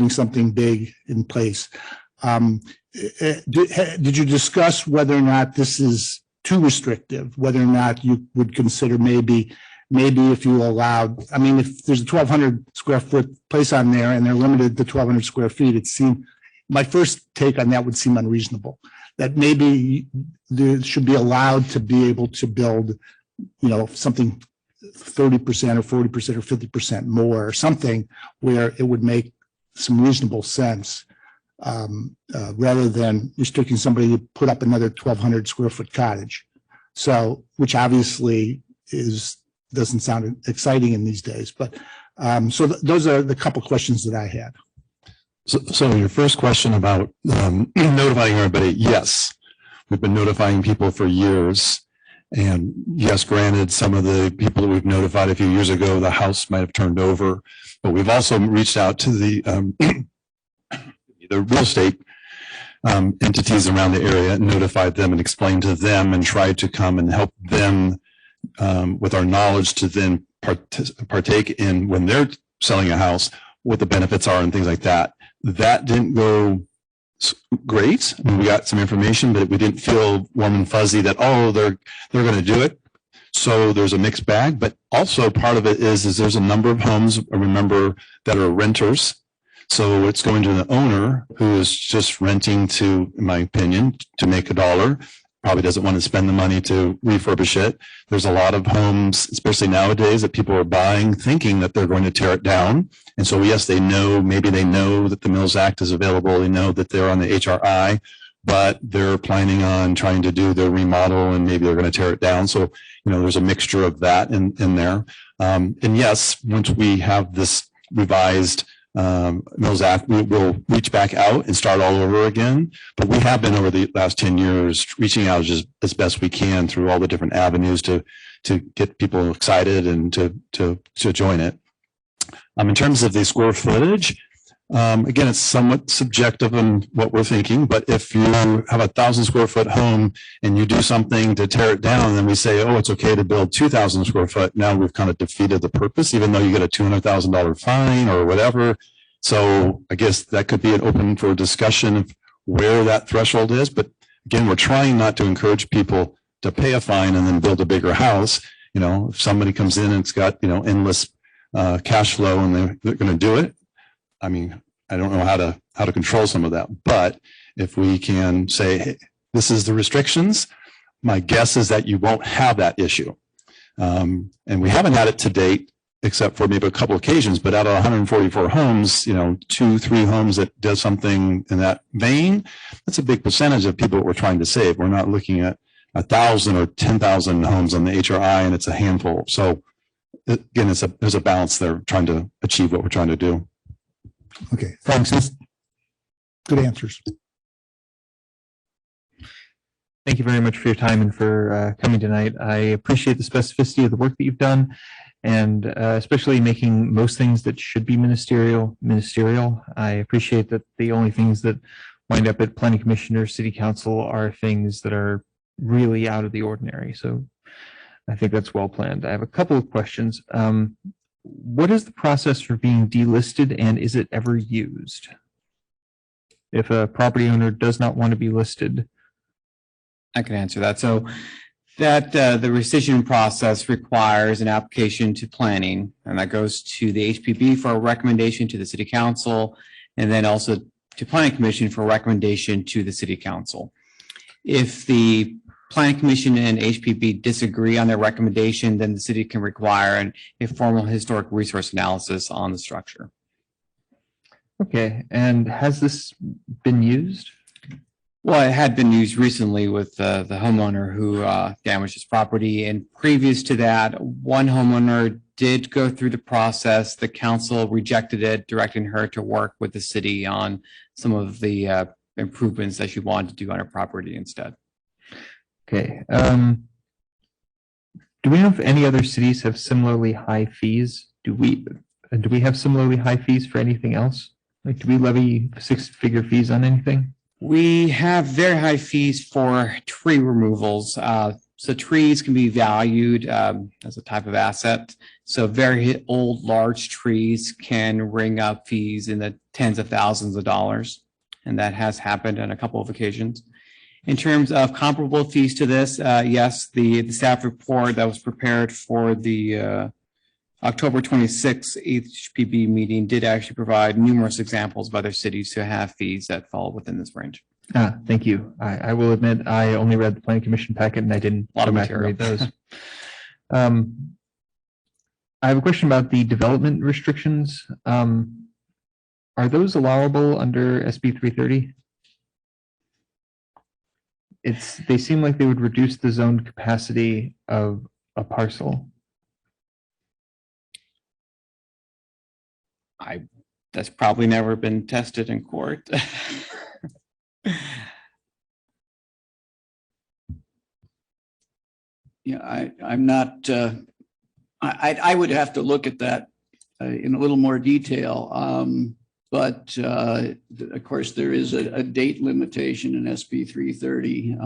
something big in place. Did you discuss whether or not this is too restrictive, whether or not you would consider maybe if you allowed, I mean, if there's a 1,200 square foot place on there and they're limited to 1,200 square feet, it seemed, my first take on that would seem unreasonable, that maybe there should be allowed to be able to build, something 30% or 40% or 50% more, or something where it would make some reasonable sense. rather than restricting somebody to put up another 1,200 square foot cottage. So, which obviously doesn't sound exciting in these days, but those are the couple questions that I had. So your first question about notifying everybody, yes, we've been notifying people for years. And yes, granted, some of the people that we've notified a few years ago, the house might have turned over, but we've also reached out to the real estate entities around the area and notified them and explained to them and tried to come and help them with our knowledge to then partake in when they're selling a house, what the benefits are and things like that. That didn't go great. I mean, we got some information, but we didn't feel warm and fuzzy that, oh, they're going to do it. So there's a mixed bag, but also part of it is there's a number of homes, I remember, that are renters. So it's going to the owner who is just renting to, in my opinion, to make $1, probably doesn't want to spend the money to refurbish it. There's a lot of homes, especially nowadays, that people are buying thinking that they're going to tear it down. And so, yes, maybe they know that the Mills Act is available. They know that they're on the HRI, but they're planning on trying to do their remodel and maybe they're going to tear it down. So, there's a mixture of that in there. And yes, once we have this revised Mills Act, we will reach back out and start all over again. But we have been over the last 10 years reaching out as best we can through all the different avenues to get people excited and to join it. In terms of the square footage, again, it's somewhat subjective in what we're thinking, but if you have 1,000 square foot home and you do something to tear it down, then we say, oh, it's okay to build 2,000 square foot. Now we've kind of defeated the purpose, even though you get a $200,000 fine or whatever. So I guess that could be an open for discussion of where that threshold is. But again, we're trying not to encourage people to pay a fine and then build a bigger house. If somebody comes in and it's got, endless cash flow and they're going to do it. I mean, I don't know how to control some of that, but if we can say, hey, this is the restrictions, my guess is that you won't have that issue. And we haven't had it to date, except for maybe a couple occasions, but out of 144 homes, 2-3 homes that does something in that vein, that's a big percentage of people that we're trying to save. We're not looking at 1,000 or 10,000 homes on the HRI and it's a handful. So again, there's a balance there trying to achieve what we're trying to do. Okay, thanks. Good answers. Thank you very much for your time and for coming tonight. I appreciate the specificity of the work that you've done, and especially making most things that should be ministerial. I appreciate that the only things that wind up at planning commission or city council are things that are really out of the ordinary. So I think that's well planned. I have a couple of questions. What is the process for being delisted, and is it ever used? If a property owner does not want to be listed. I can answer that. So that the rescission process requires an application to planning, and that goes to the HPB for a recommendation to the city council, and then also to planning commission for a recommendation to the city council. If the planning commission and HPB disagree on their recommendation, then the city can require a formal historic resource analysis on the structure. Okay, and has this been used? Well, it had been used recently with the homeowner who damaged his property. And previous to that, one homeowner did go through the process. The council rejected it, directing her to work with the city on some of the improvements that she wanted to do on her property instead. Okay. Do we know if any other cities have similarly high fees? Do we have similarly high fees for anything else? Like, do we levy 6-figure fees on anything? We have very high fees for tree removals. So trees can be valued as a type of asset. So very old, large trees can ring up fees in the tens of thousands of dollars. And that has happened on a couple of occasions. In terms of comparable fees to this, yes, the staff report that was prepared for the October 26th HPB meeting did actually provide numerous examples of other cities who have fees that fall within this range. Thank you. I will admit I only read the planning commission packet and I didn't A lot of go back and material. read those. I have a question about the development restrictions. Are those allowable under SB 330? They seem like they would reduce the zoned capacity of a parcel. That's probably never been tested in court. Yeah, I'm not, I would have to look at that in a little more detail. But of course, there is a date limitation in SB 330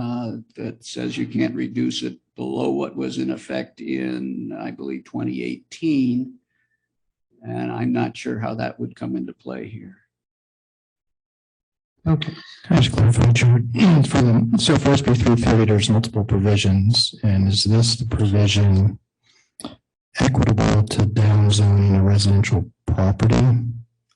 that says you can't reduce it below what was in effect in, I believe, 2018. And I'm not sure how that would come into play here. Okay. Can I just clarify, George? So for SB 330, there's multiple provisions, and is this the provision equitable to downzoning a residential property?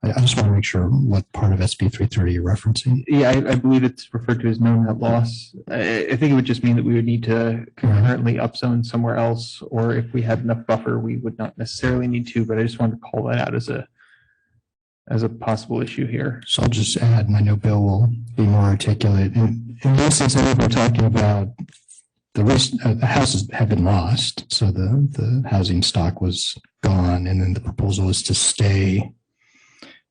I just want to make sure what part of SB 330 you're referencing. Yeah, I believe it's referred to as no net loss. I think it would just mean that we would need to concurrently upzone somewhere else, or if we had enough buffer, we would not necessarily need to, but I just wanted to call that out as a possible issue here. So I'll just add, and I know Bill will be more articulate. In this instance, we're talking about the houses have been lost, so the housing stock was gone, and then the proposal is to stay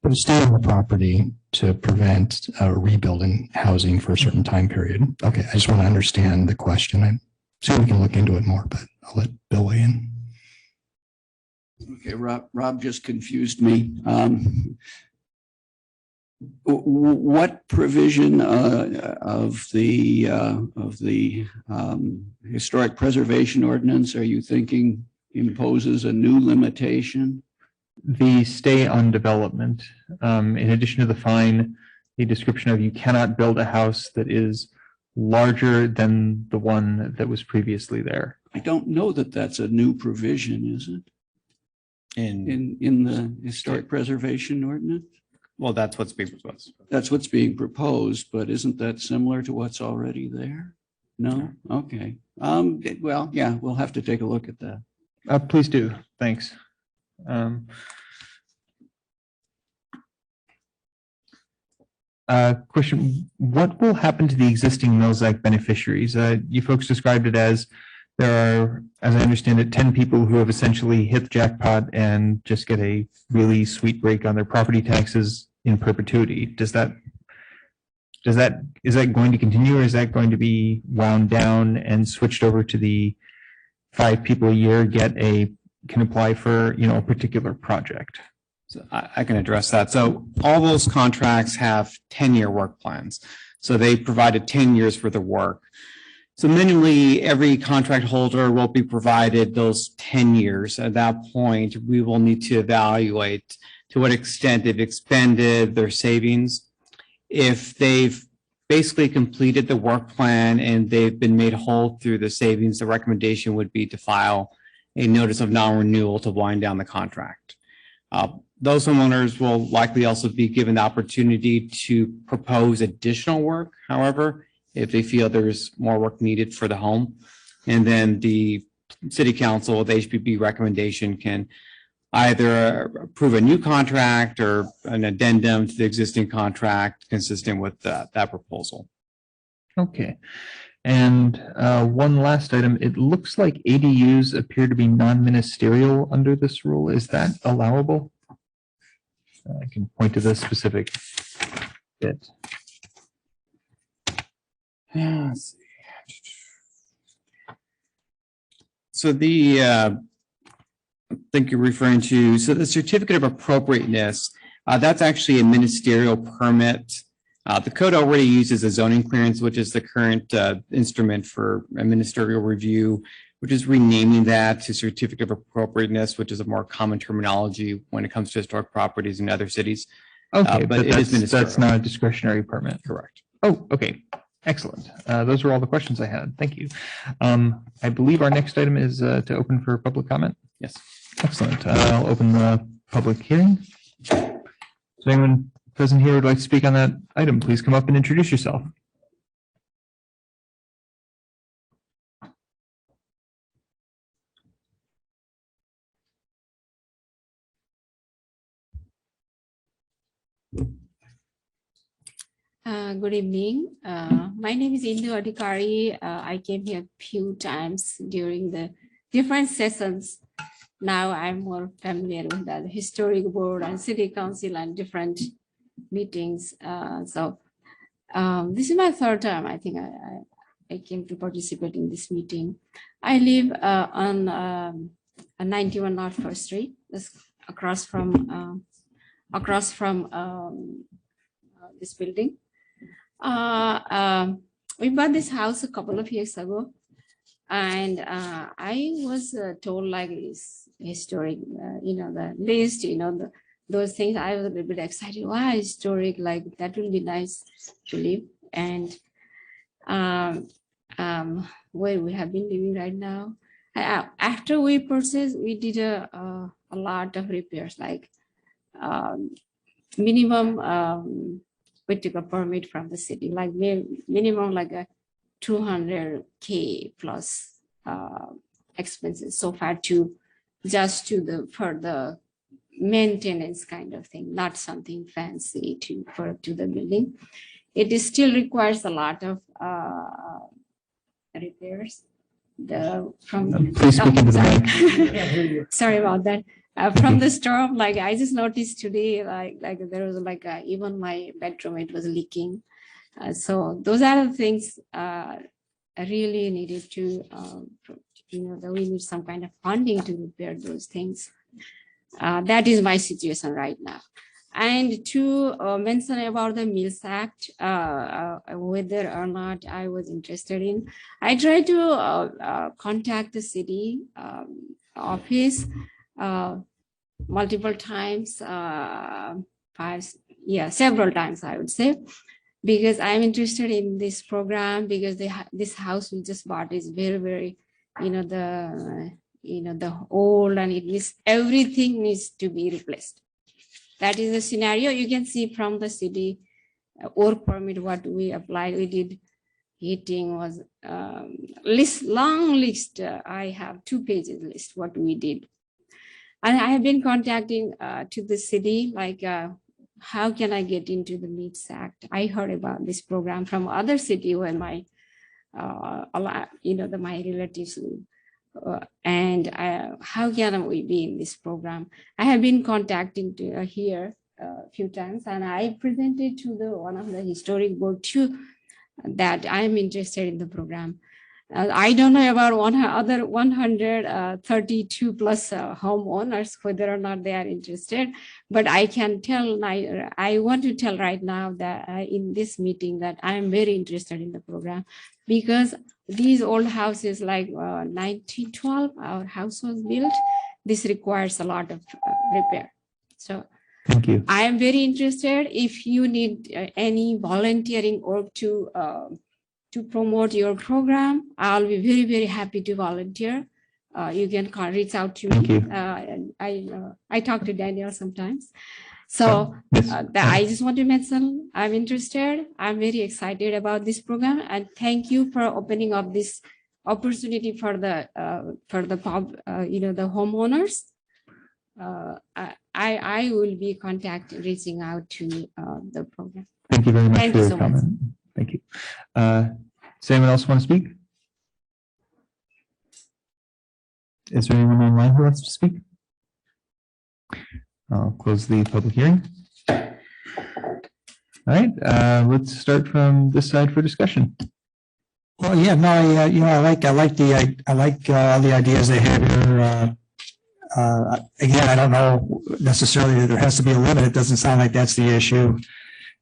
on the property to prevent rebuilding housing for a certain time period. Okay, I just want to understand the question. I'm sure we can look into it more, but I'll let Bill weigh in. Okay, Rob just confused me. What provision of the historic preservation ordinance are you thinking imposes a new limitation? The stay on development, in addition to the fine, the description of you cannot build a house that is larger than the one that was previously there. I don't know that that's a new provision, is it? In the historic preservation ordinance? Well, that's what's being proposed. That's what's being proposed, but isn't that similar to what's already there? No? Okay. Well, yeah, we'll have to take a look at that. Please do. Thanks. Question, what will happen to the existing Mills Act beneficiaries? You folks described it as there are, as I understand it, 10 people who have essentially hit the jackpot and just get a really sweet break on their property taxes in perpetuity. Is that going to continue, or is that going to be wound down and switched over to the 5 people a year can apply for, a particular project? So I can address that. So all those contracts have 10-year work plans. So they provided 10 years for the work. So minimally, every contract holder will be provided those 10 years. At that point, we will need to evaluate to what extent they've expended their savings. If they've basically completed the work plan and they've been made whole through the savings, the recommendation would be to file a notice of non-renewal to wind down the contract. Those homeowners will likely also be given the opportunity to propose additional work, however, if they feel there's more work needed for the home. And then the city council, the HPP recommendation can either approve a new contract or an addendum to the existing contract consistent with that proposal. Okay. And one last item, it looks like ADUs appear to be non-ministerial under this rule. Is that allowable? I can point to the specific bit. Let's see. So I think you're referring to, so the certificate of appropriateness, that's actually a ministerial permit. The code already uses a zoning clearance, which is the current instrument for a ministerial review, which is renaming that to certificate of appropriateness, which is a more common terminology when it comes to historic properties in other cities. Okay, but that's not a discretionary permit. Correct. Oh, okay. Excellent. Those were all the questions I had. Thank you. I believe our next item is to open for public comment. Yes. Excellent. I'll open the public hearing. So anyone present here would like to speak on that item, please come up and introduce yourself. Good evening. My name is Indu Adhikari. I came here a few times during the different sessions. Now I'm more familiar with the historic board and city council and different meetings. This is my third time. I think I came to participate in this meeting. I live on 91 North First Street, that's across from this building. We bought this house a couple of years ago, and I was told like it's historic, the list, those things. I was a little bit excited. Wow, historic, like that will be nice to live. And where we have been living right now, after we purchased, we did a lot of repairs, like minimum. We took a permit from the city, like minimum like a 200K plus expenses so far for the maintenance kind of thing, not something fancy to the building. It still requires a lot of repairs. Sorry about that. From the storm, like I just noticed today, like there was even my bedroom, it was leaking. So those are the things I really needed to, that we need some kind of funding to repair those things. That is my situation right now. And to mention about the Mills Act, whether or not I was interested in, I tried to contact the city office multiple times, several times, I would say, because I'm interested in this program, because this house we just bought is very, very, the old, and everything needs to be replaced. That is the scenario. You can see from the city work permit what we applied. We did heating was long list. I have 2 pages list what we did. And I have been contacting to the city, like how can I get into the Mills Act? I heard about this program from other city where my, my relatives live. And how can we be in this program? I have been contacting here a few times, and I presented to one of the historic board too that I'm interested in the program. I don't know about other 132 plus homeowners, whether or not they are interested, but I can tell, I want to tell right now that in this meeting that I am very interested in the program, because these old houses, like 1912, our house was built, this requires a lot of repair. So thank you. I am very interested. If you need any volunteering work to promote your program, I'll be very, very happy to volunteer. You can reach out to me. I talk to Daniel sometimes. So I just want to mention, I'm interested. I'm very excited about this program, and thank you for opening up this opportunity for the homeowners. I will be reaching out to the program. Thank you very much Thank for you your so much. comment. Thank you. Does anyone else want to speak? Is there anyone online who wants to speak? I'll close the public hearing. All right, let's start from this side for discussion. Well, yeah, no, I like all the ideas they have here. Again, I don't know necessarily that there has to be a limit. It doesn't sound like that's the issue.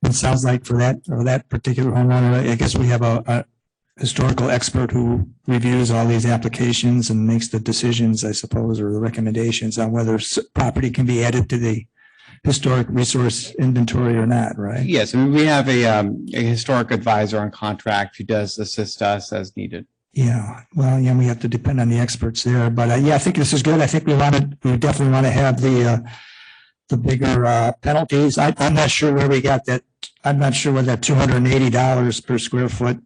It sounds like for that particular homeowner, I guess we have a historical expert who reviews all these applications and makes the decisions, I suppose, or the recommendations on whether property can be added to the historic resource inventory or not, right? Yes, I mean, we have a historic advisor on contract who does assist us as needed. Yeah, well, yeah, we have to depend on the experts there, but I think this is good. I think we definitely want to have the bigger penalties. I'm not sure where we got that. I'm not sure where that $280 per square foot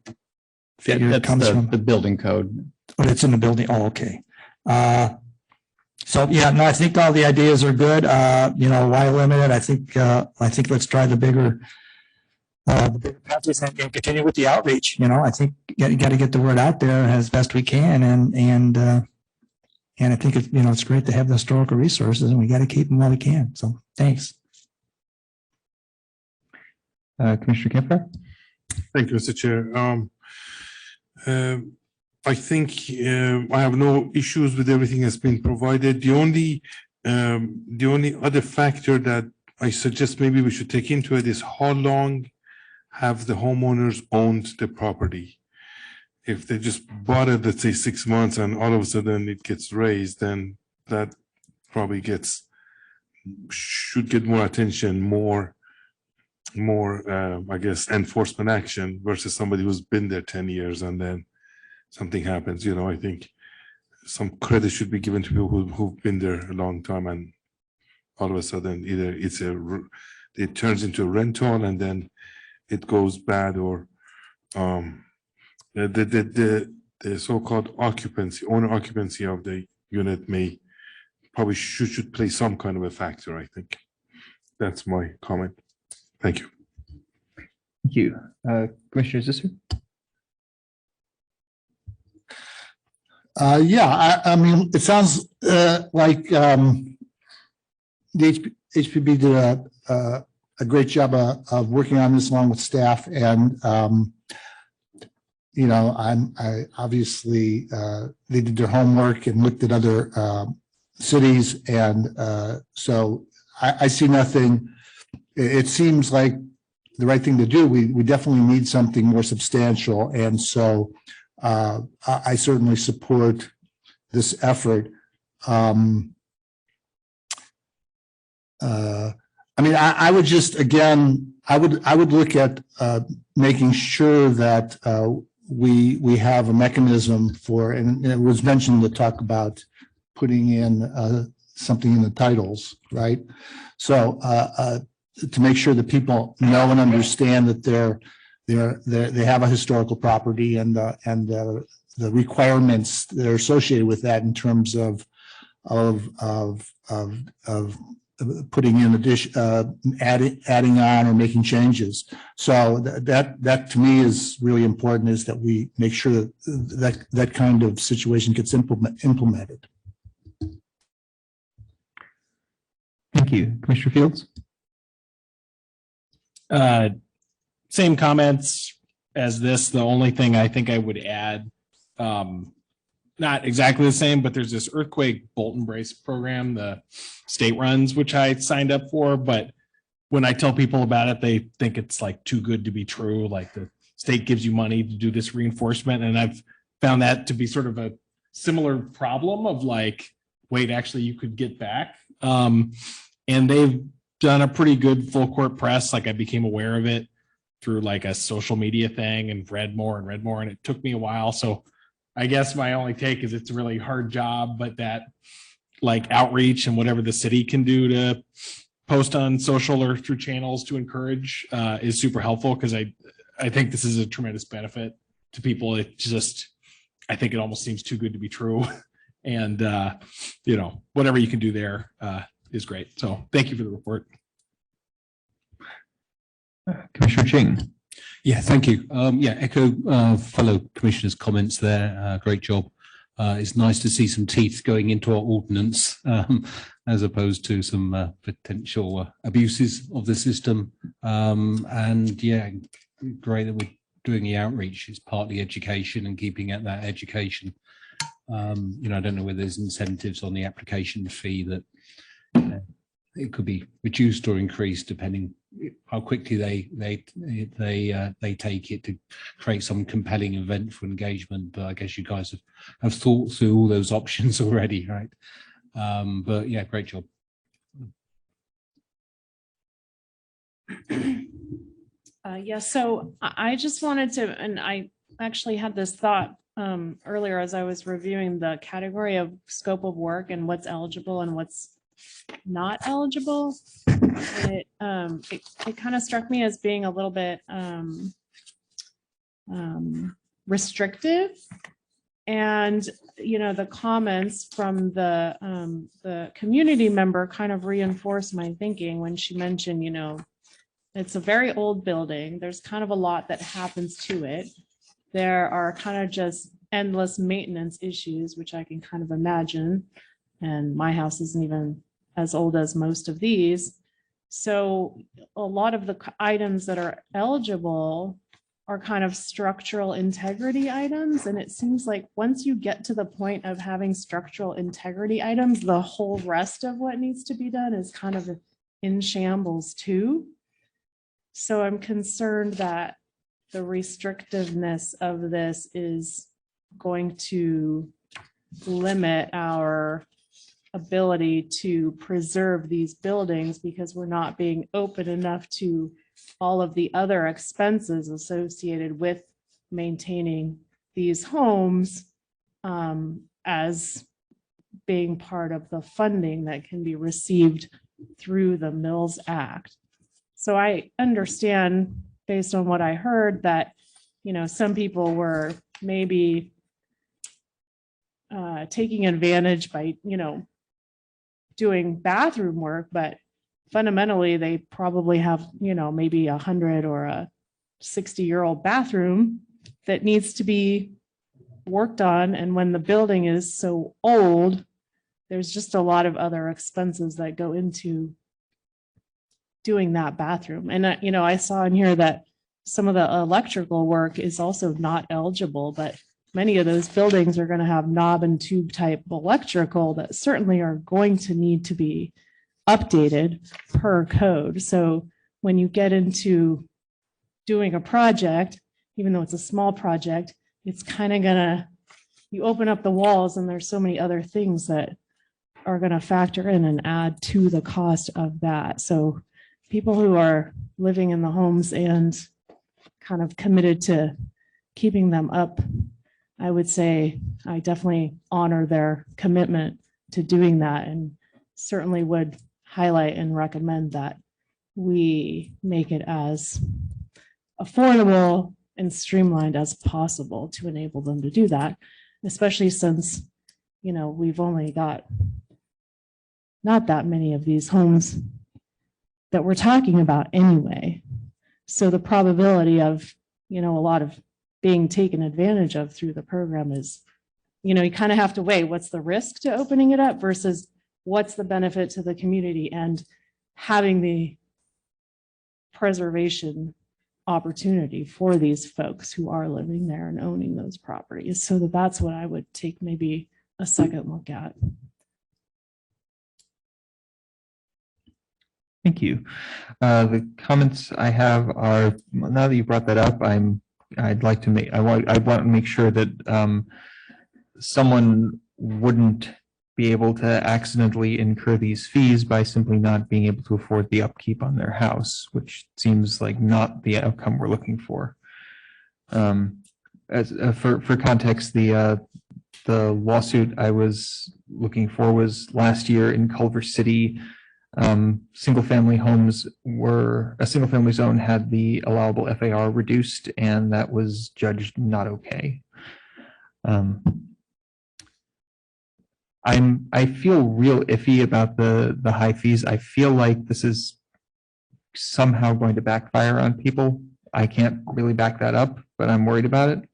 figure That's comes from. the building code. But it's in the building. Oh, okay. So, yeah, no, I think all the ideas are good. Why limit it? I think let's try the bigger patches and continue with the outreach. I think you got to get the word out there as best we can. And I think it's great to have the historical resources, and we got to keep them while we can. So thanks. Commissioner Campbell. Thank you, Mr. Chair. I think I have no issues with everything that's been provided. The only other factor that I suggest maybe we should take into it is how long have the homeowners owned the property. If they just bought it, let's say 6 months, and all of a sudden it gets raised, then that probably should get more attention, more I guess enforcement action versus somebody who's been there 10 years and then something happens. I think some credit should be given to people who've been there a long time, and all of a sudden either it turns into a rental and then it goes bad, or the so-called owner occupancy of the unit probably should play some kind of a factor. I think that's my comment. Thank you. Thank you. Commissioner Zisser? I mean, it sounds like the HPB did a great job of working on this along with staff, and I obviously they did their homework and looked at other cities, and so I see nothing. It seems like the right thing to do. We definitely need something more substantial, and so I certainly support this effort. I mean, I would just, again, I would look at making sure that we have a mechanism for, and it was mentioned to talk about putting in something in the titles, right? So to make sure that people know and understand that they have a historical property, and the requirements that are associated with that in terms of putting in addition, adding on or making changes. So that to me is really important, is that we make sure that kind of situation gets implemented. Thank you. Commissioner Fields? Same comments as this. The only thing I think I would add, not exactly the same, but there's this earthquake bolt and brace program the state runs, which I signed up for. But when I tell people about it, they think it's like too good to be true. Like the state gives you money to do this reinforcement. And I've found that to be sort of a similar problem of like, wait, actually you could get back. And they've done a pretty good full court press. Like I became aware of it through like a social media thing and read more, and it took me a while. So I guess my only take is it's a really hard job, but that like outreach and whatever the city can do to post on social or through channels to encourage is super helpful, because I think this is a tremendous benefit to people. It just, I think it almost seems too good to be true. And, whatever you can do there is great. So thank you for the report. Commissioner Ching. Yeah, thank you. Echo fellow commissioners' comments there. Great job. It's nice to see some teeth going into our ordinance as opposed to some potential abuses of the system. And yeah, great that we're doing the outreach. It's partly education and keeping at that education. I don't know whether there's incentives on the application fee that it could be reduced or increased depending how quickly they take it to create some compelling event for engagement. But I guess you guys have thought through all those options already, right? But yeah, great job. So I just wanted to, and I actually had this thought earlier as I was reviewing the category of scope of work and what's eligible and what's not eligible. It kind of struck me as being a little bit restrictive. And, the comments from the community member kind of reinforced my thinking when she mentioned, it's a very old building. There's kind of a lot that happens to it. There are kind of just endless maintenance issues, which I can kind of imagine. And my house isn't even as old as most of these. So a lot of the items that are eligible are kind of structural integrity items. And it seems like once you get to the point of having structural integrity items, the whole rest of what needs to be done is kind of in shambles too. So I'm concerned that the restrictiveness of this is going to limit our ability to preserve these buildings because we're not being open enough to all of the other expenses associated with maintaining these homes as being part of the funding that can be received through the Mills Act. So I understand based on what I heard that, some people were maybe taking advantage by, doing bathroom work, but fundamentally they probably have, maybe 100 or a 60-year-old bathroom that needs to be worked on. And when the building is so old, there's just a lot of other expenses that go into doing that bathroom. And, I saw in here that some of the electrical work is also not eligible, but many of those buildings are going to have knob and tube type electrical that certainly are going to need to be updated per code. So when you get into doing a project, even though it's a small project, it's kind of you open up the walls and there's so many other things that are going to factor in and add to the cost of that. So people who are living in the homes and kind of committed to keeping them up, I would say I definitely honor their commitment to doing that and certainly would highlight and recommend that we make it as affordable and streamlined as possible to enable them to do that, especially since, we've only got not that many of these homes that we're talking about anyway. So the probability of, a lot of being taken advantage of through the program is, you kind of have to weigh what's the risk to opening it up versus what's the benefit to the community and having the preservation opportunity for these folks who are living there and owning those properties. So that's what I would take maybe a second look at. Thank you. The comments I have are, now that you brought that up, I want to make sure that someone wouldn't be able to accidentally incur these fees by simply not being able to afford the upkeep on their house, which seems like not the outcome we're looking for. For context, the lawsuit I was looking for was last year in Culver City. Single-family homes a single-family zone had the allowable FAR reduced, and that was judged not okay. I feel real iffy about the high fees. I feel like this is somehow going to backfire on people. I can't really back that up, but I'm worried about it.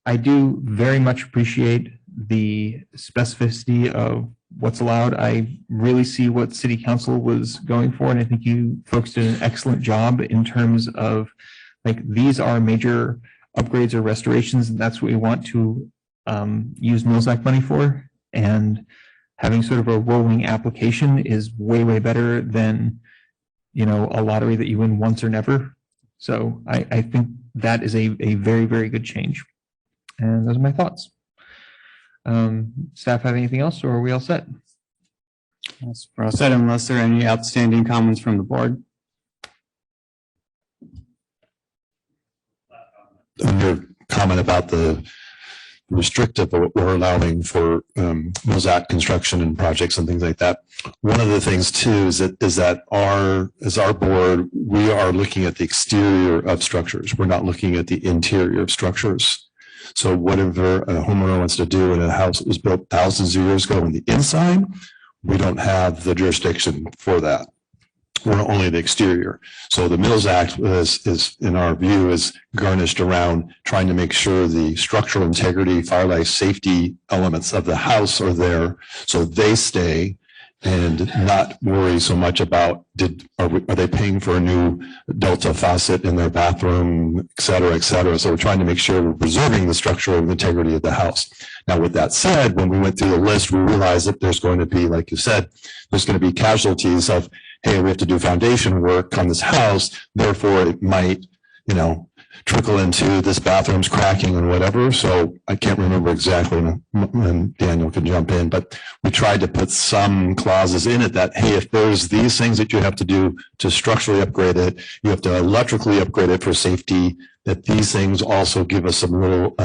I do very much appreciate the specificity of what's allowed. I really see what City Council was going for, and I think you folks did an excellent job in terms of these are major upgrades or restorations, and that's what we want to use Mills Act money for. And having sort of a rolling application is way, way better than, a lottery that you win once or never. So I think that is a very, very good change. And those are my thoughts. Staff have anything else, or are we all set? Yes, we're all set unless there are any outstanding comments from the board. Your comment about the restrictive of what we're allowing for Mills Act construction and projects and things like that. One of the things too is that as our board, we are looking at the exterior of structures. We're not looking at the interior of structures. So whatever a homeowner wants to do in a house that was built thousands of years ago on the inside, we don't have the jurisdiction for that. We're only the exterior. So the Mills Act is in our view, is garnished around trying to make sure the structural integrity, fire life safety elements of the house are there, so they stay, and not worry so much about are they paying for a new Delta faucet in their bathroom, et cetera, et cetera. So we're trying to make sure we're preserving the structural integrity of the house. Now, with that said, when we went through the list, we realized that there's going to be, like you said, there's going to be casualties of, hey, we have to do foundation work on this house, therefore it might, trickle into this bathroom's cracking and whatever. So I can't remember exactly, and Daniel can jump in, but we tried to put some clauses in it that, hey, if there's these things that you have to do to structurally upgrade it, you have to electrically upgrade it for safety, that these things also give us some little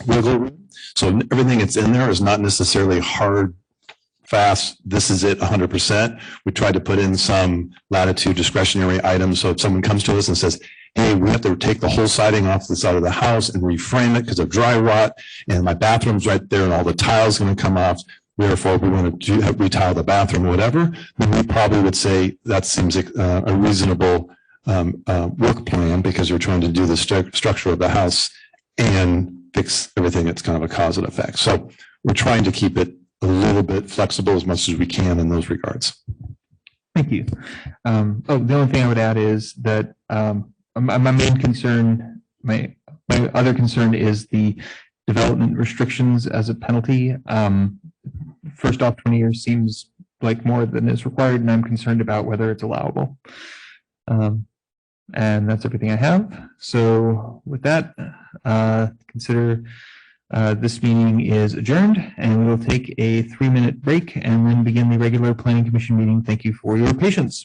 wiggle room. So everything that's in there is not necessarily hard, fast, this is it 100%. We tried to put in some latitude discretionary items. So if someone comes to us and says, hey, we have to take the whole siding off the side of the house and reframe it because of dry rot, and my bathroom's right there and all the tiles going to come off, therefore we want to retile the bathroom or whatever, then we probably would say that seems a reasonable work plan, because you're trying to do the structure of the house and fix everything that's kind of a cause and effect. So we're trying to keep it a little bit flexible as much as we can in those regards. Thank you. The only thing I would add is that my main concern, my other concern is the development restrictions as a penalty. First off, 20 years seems like more than is required, and I'm concerned about whether it's allowable. And that's everything I have. So with that, consider this meeting is adjourned, and we will take a 3-minute break and then begin the regular Planning Commission meeting. Thank you for your patience.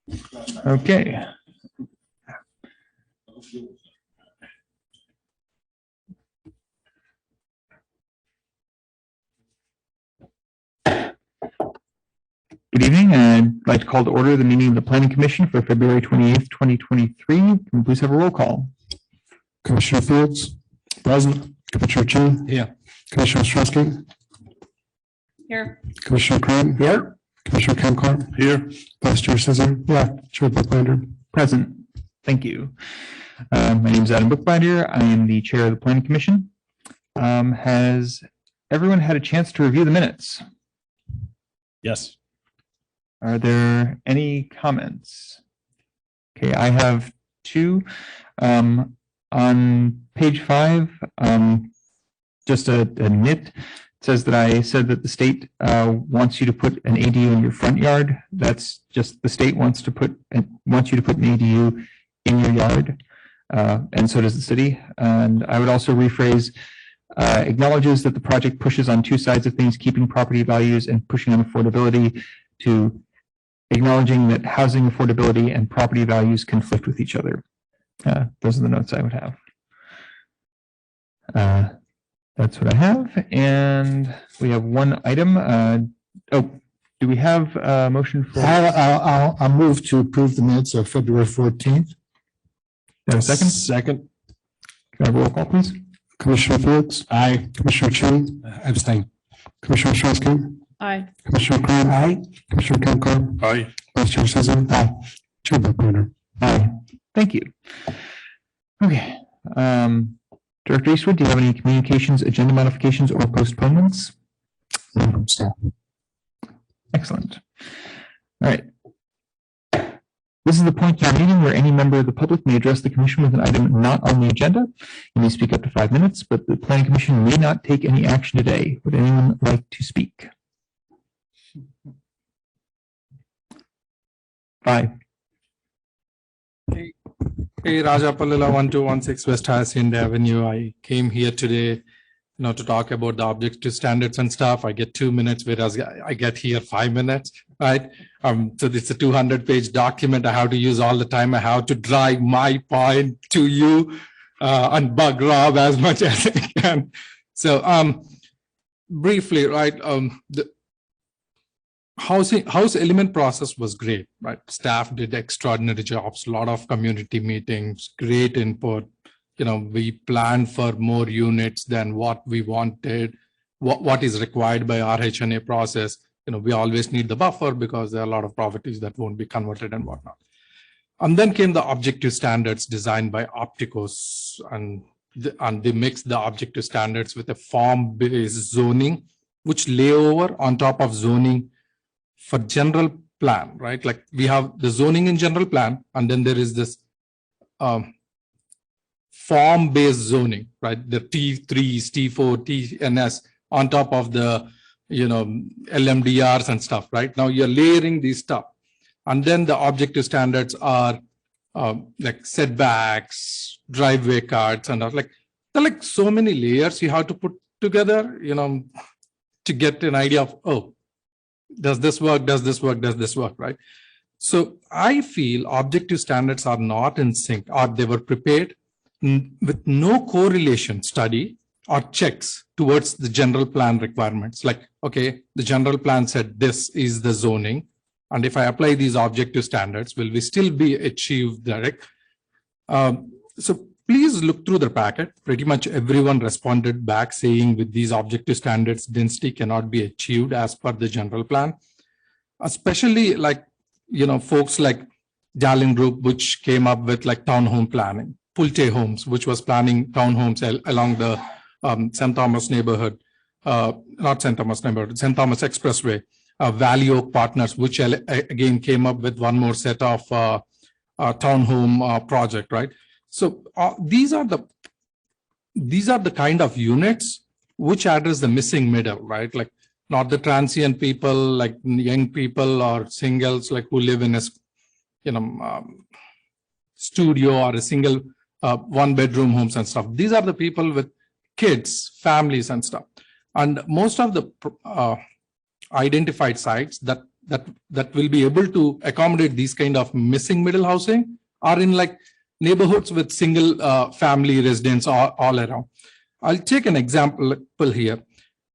Okay. Good evening. I'd like to call to order the meeting of the Planning Commission for February 28th, 2023. Can we please have a roll call? Commissioner Fields, present. Commissioner Chin. Here. Commissioner Ostrowski. Here. Commissioner Crum. Here. Commissioner Kamkar. Here. Vice Chair Cesar. Yeah. Chair Bookbinder. Present. Thank you. My name is Adam Bookbinder. I am the chair of the Planning Commission. Has everyone had a chance to review the minutes? Yes. Are there any comments? Okay, I have two. On page 5, just a nit. It says that I said that the state wants you to put an ADU in your front yard. That's just the state wants you to put an ADU in your yard, and so does the city. And I would also rephrase, acknowledges that the project pushes on two sides of things, keeping property values and pushing on affordability, to acknowledging that housing affordability and property values conflict with each other. Those are the notes I would have. That's what I have. And we have one item. Do we have a motion for? I'll move to approve the minutes of February 14th. A second? Second. Can I have a roll call, please? Commissioner Fields. Aye. Commissioner Chin. Abstain. Commissioner Ostrowski. Aye. Commissioner Crum. Aye. Commissioner Kamkar. Aye. Vice Chair Cesar. Aye. Chair Bookbinder. Aye. Thank you. Okay. Director Eastwood, do you have any communications, agenda modifications, or postponements? Excellent. All right. This is the point in our meeting where any member of the public may address the commission with an item not on the agenda. You may speak up to 5 minutes, but the planning commission may not take any action today. Would anyone like to speak? 5. Hey, Raja Palila, 1216 West Hyacinth Avenue. I came here today, to talk about the objective standards and stuff. I get 2 minutes, whereas I get here 5 minutes, right? So it's a 200-page document I have to use all the time. I have to drive my point to you and bug Rob as much as I can. So briefly, right, the house element process was great, right? Staff did extraordinary jobs, a lot of community meetings, great input. We planned for more units than what we wanted, what is required by RHNA process. We always need the buffer because there are a lot of properties that won't be converted and whatnot. And then came the objective standards designed by Opticos, and they mixed the objective standards with a form-based zoning, which lay over on top of zoning for general plan, right? Like we have the zoning in general plan, and then there is this form-based zoning, right? The T3s, T4, TNS on top of the, LMDRs and stuff, right? Now you're layering these stuff. And then the objective standards are like setbacks, driveway cards, and there are like so many layers you have to put together, to get an idea of, oh, does this work? Does this work? Does this work? Right? So I feel objective standards are not in sync, or they were prepared with no correlation study or checks towards the general plan requirements. Like, okay, the general plan said this is the zoning. And if I apply these objective standards, will we still be achieved direct? So please look through the packet. Pretty much everyone responded back saying with these objective standards, density cannot be achieved as per the general plan. Especially folks like Dallin Group, which came up with townhome planning. Pulte Homes, which was planning townhomes along the St. Thomas neighborhood, not St. Thomas neighborhood, St. Thomas Expressway. Valley Oak Partners, which again came up with one more set of townhome project, right? So these are the kind of units which address the missing middle, right? Like not the transient people, like young people or singles, like who live in a studio or a single one-bedroom homes and stuff. These are the people with kids, families, and stuff. And most of the identified sites that that will be able to accommodate these kind of missing middle housing are in like neighborhoods with single family residents all around. I'll take an example here.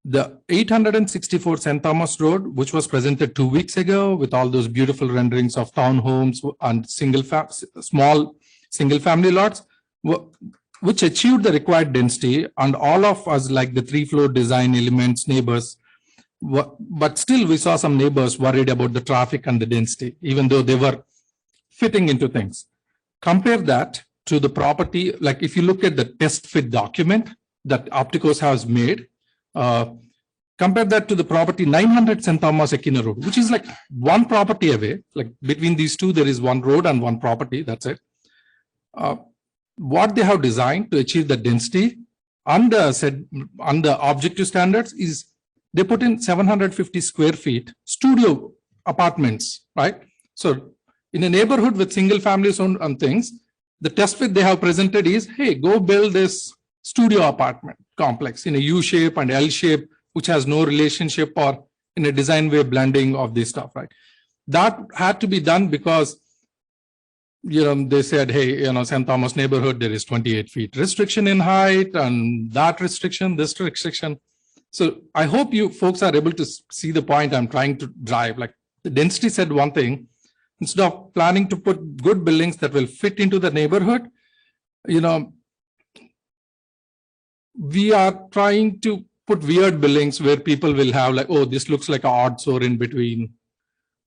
The 864 St. Thomas Road, which was presented 2 weeks ago with all those beautiful renderings of townhomes and small single family lots, which achieved the required density, and all of us, like the 3-floor design elements, neighbors, but still we saw some neighbors worried about the traffic and the density, even though they were fitting into things. Compare that to the property, like if you look at the test fit document that Opticos has made, compare that to the property 900 St. Thomas Equina Road, which is like one property away. Like between these two, there is one road and one property, that's it. What they have designed to achieve the density on the objective standards is they put in 750 square feet studio apartments, right? So in a neighborhood with single families and things, the test fit they have presented is, hey, go build this studio apartment complex in a U shape and L shape, which has no relationship, or in a design way blending of this stuff, right? That had to be done because they said, hey, St. Thomas neighborhood, there is 28 feet restriction in height, and that restriction, this restriction. So I hope you folks are able to see the point I'm trying to drive. Like the density said one thing, instead of planning to put good buildings that will fit into the neighborhood, we are trying to put weird buildings where people will have like, oh, this looks like an odd sore in between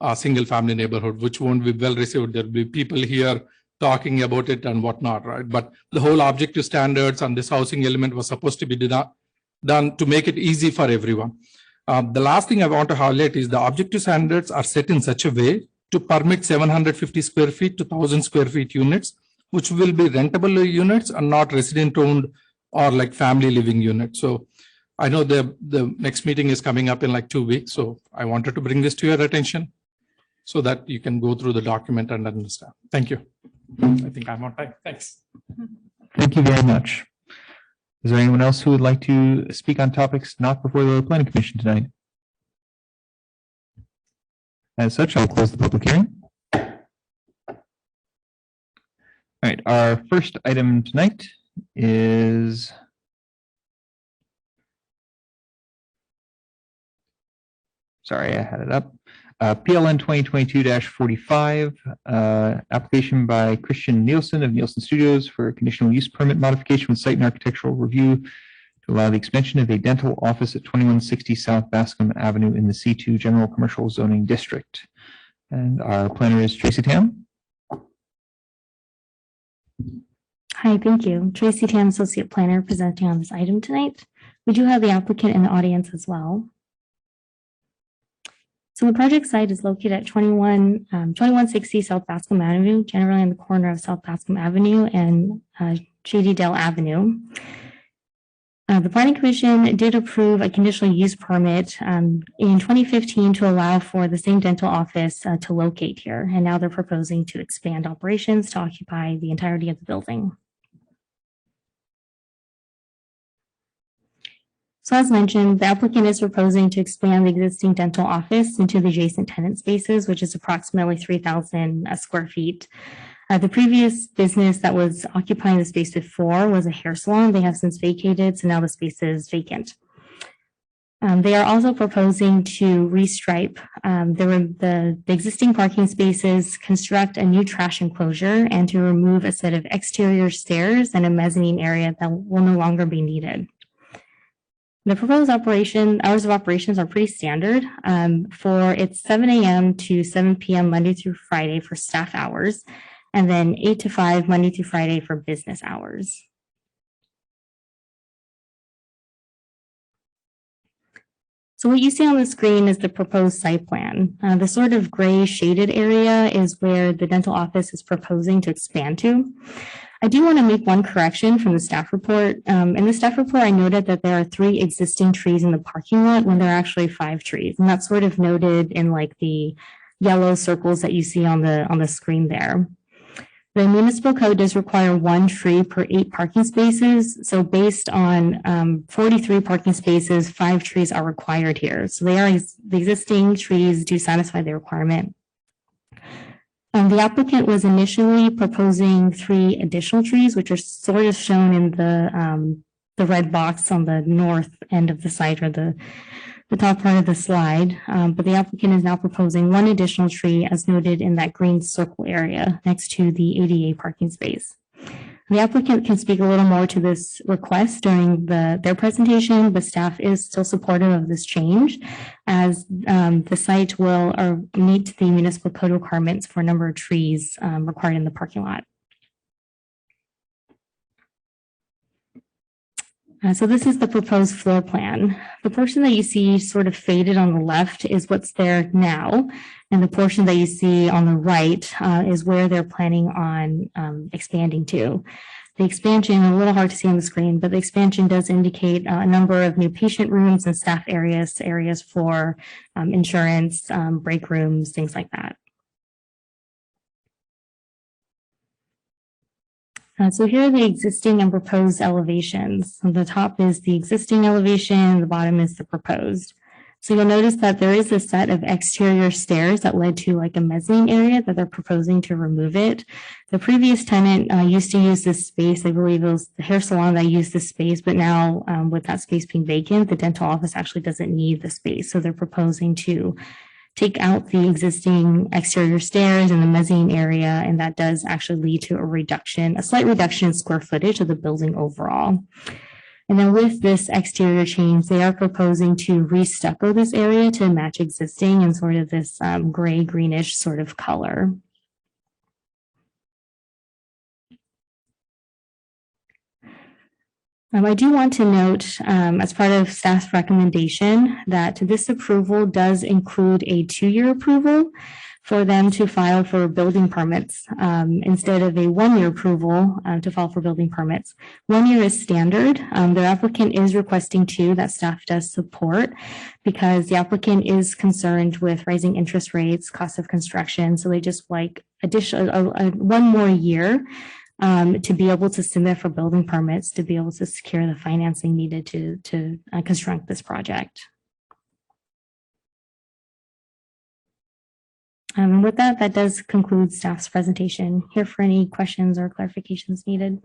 a single family neighborhood, which won't be well received. There'll be people here talking about it and whatnot, right? But the whole objective standards and this housing element was supposed to be done to make it easy for everyone. The last thing I want to highlight is the objective standards are set in such a way to permit 750 square feet to 1,000 square feet units, which will be rentable units and not resident owned or like family living units. So I know the next meeting is coming up in like 2 weeks. So I wanted to bring this to your attention so that you can go through the document and understand. Thank you. I think I'm on time. Thanks. Thank you very much. Is there anyone else who would like to speak on topics not before the Planning Commission tonight? As such, I'll close the public hearing. All right, our first item tonight is sorry, I had it up. PLN 2022-45, application by Christian Nielsen of Nielsen Studios for a conditional use permit modification with site and architectural review to allow the expansion of a dental office at 2160 South Bascom Avenue in the C2 General Commercial Zoning District. And our planner is Tracy Tam. Hi, thank you. Tracy Tam, Associate Planner, presenting on this item tonight. We do have the applicant in the audience as well. So the project site is located at 2160 South Bascom Avenue, generally in the corner of South Bascom Avenue and Shady Dale Avenue. The Planning Commission did approve a conditional use permit in 2015 to allow for the same dental office to locate here. And now they're proposing to expand operations to occupy the entirety of the building. So as mentioned, the applicant is proposing to expand the existing dental office into the adjacent tenant spaces, which is approximately 3,000 square feet. The previous business that was occupying the space before was a hair salon. They have since vacated, so now the space is vacant. They are also proposing to restripe the existing parking spaces, construct a new trash enclosure, and to remove a set of exterior stairs and a mezzanine area that will no longer be needed. The proposed hours of operations are pretty standard. It's 7 a.m. to 7 p.m. Monday through Friday for staff hours, and then 8 to 5 Monday through Friday for business hours. So what you see on the screen is the proposed site plan. The sort of gray shaded area is where the dental office is proposing to expand to. I do want to make one correction from the staff report. In the staff report, I noted that there are 3 existing trees in the parking lot when there are actually 5 trees. And that's sort of noted in like the yellow circles that you see on the screen there. The municipal code does require 1 tree per 8 parking spaces. So based on 43 parking spaces, 5 trees are required here. So the existing trees do satisfy the requirement. The applicant was initially proposing 3 additional trees, which are sort of shown in the red box on the north end of the site, or the top part of the slide. But the applicant is now proposing 1 additional tree as noted in that green circle area next to the ADA parking space. The applicant can speak a little more to this request during their presentation, but staff is still supportive of this change as the site will meet the municipal code requirements for a number of trees required in the parking lot. So this is the proposed floor plan. The portion that you see sort of faded on the left is what's there now. And the portion that you see on the right is where they're planning on expanding to. The expansion, a little hard to see on the screen, but the expansion does indicate a number of new patient rooms and staff areas for insurance, break rooms, things like that. So here are the existing and proposed elevations. So the top is the existing elevation, the bottom is the proposed. So you'll notice that there is a set of exterior stairs that led to like a mezzanine area that they're proposing to remove it. The previous tenant used to use this space. I believe it was the hair salon that used this space, but now with that space being vacant, the dental office actually doesn't need the space. So they're proposing to take out the existing exterior stairs in the mezzanine area, and that does actually lead to a slight reduction in square footage of the building overall. And then with this exterior change, they are proposing to re-stucco this area to match existing in sort of this gray greenish sort of color. I do want to note, as part of staff's recommendation, that this approval does include a 2-year approval for them to file for building permits instead of a 1-year approval to file for building permits. 1 year is standard. Their applicant is requesting 2 that staff does support because the applicant is concerned with rising interest rates, cost of construction. So they just like additional 1 more year to be able to submit for building permits, to be able to secure the financing needed to construct this project. And with that, that does conclude staff's presentation. Here for any questions or clarifications needed.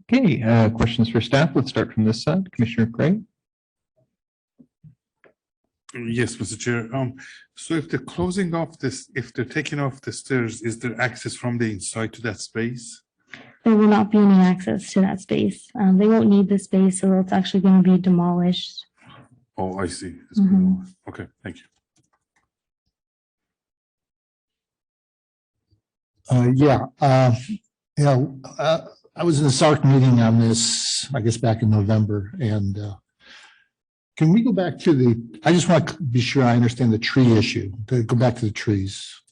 Okay, questions for staff. Let's start from this side. Commissioner Gray. Yes, Mr. Chair. So if they're closing off this, if they're taking off the stairs, is there access from the inside to that space? There will not be any access to that space. They won't need the space, so it's actually going to be demolished. Oh, I see. Okay, thank you. I was in a SARC meeting on this, I guess, back in November, and can we go back to I just want to be sure I understand the tree issue, to go back to the trees,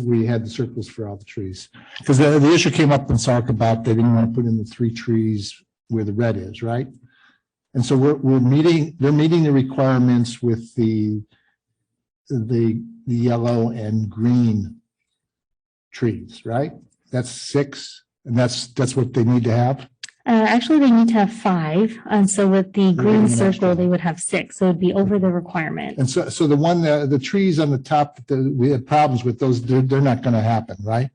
we had the circles for all the trees. Because the issue came up in SARC about they didn't want to put in the 3 trees where the red is, right? And so they're meeting the requirements with the yellow and green trees, right? That's 6, and that's what they need to have. Actually, they need to have 5, and so with the green circle, they would have 6. So it'd be over the requirement. And so the trees on the top that we had problems with, those they're not going to happen, right?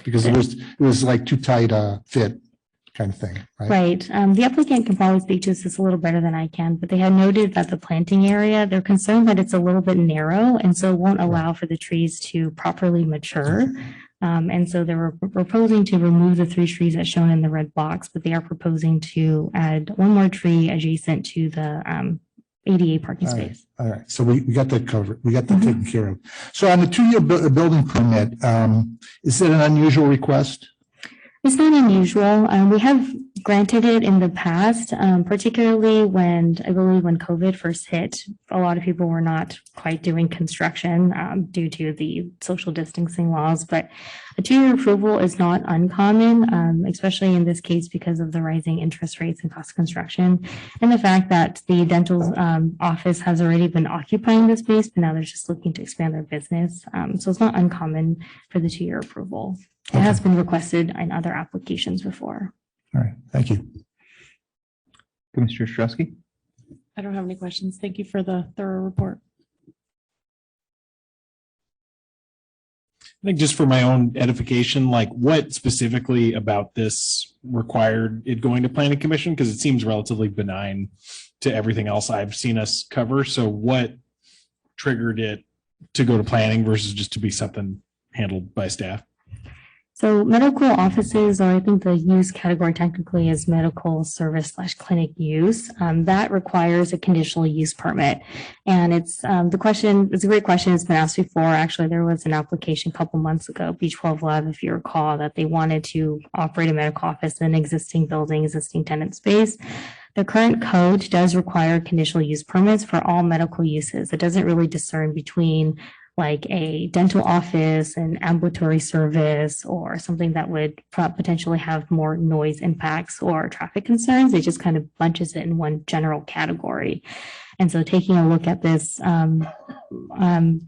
Because it was like too tight a fit kind of thing, right? Right. The applicant can probably speak to this a little better than I can, but they had noted that the planting area, they're concerned that it's a little bit narrow, and so it won't allow for the trees to properly mature. And so they were proposing to remove the 3 trees as shown in the red box, but they are proposing to add 1 more tree adjacent to the ADA parking space. All right. So we got that covered. We got that taken care of. So on the 2-year building permit, is it an unusual request? It's not unusual. We have granted it in the past, particularly when COVID first hit. A lot of people were not quite doing construction due to the social distancing laws. But a 2-year approval is not uncommon, especially in this case because of the rising interest rates and cost of construction, and the fact that the dental office has already been occupying the space, but now they're just looking to expand their business. So it's not uncommon for the 2-year approval. It has been requested in other applications before. All right, thank you. Commissioner Ostrowski? I don't have any questions. Thank you for the thorough report. I think just for my own edification, like what specifically about this required it going to planning commission? Because it seems relatively benign to everything else I've seen us cover. So what triggered it to go to planning versus just to be something handled by staff? So medical offices, or I think the use category technically is medical service / clinic use, that requires a conditional use permit. And it's the question, it's a great question. It's been asked before. Actually, there was an application a couple months ago, B12 Lab, if you recall, that they wanted to operate a medical office in an existing building, existing tenant space. The current code does require conditional use permits for all medical uses. It doesn't really discern between like a dental office, an ambulatory service, or something that would potentially have more noise impacts or traffic concerns. It just kind of bunches it in one general category. And so taking a look at this,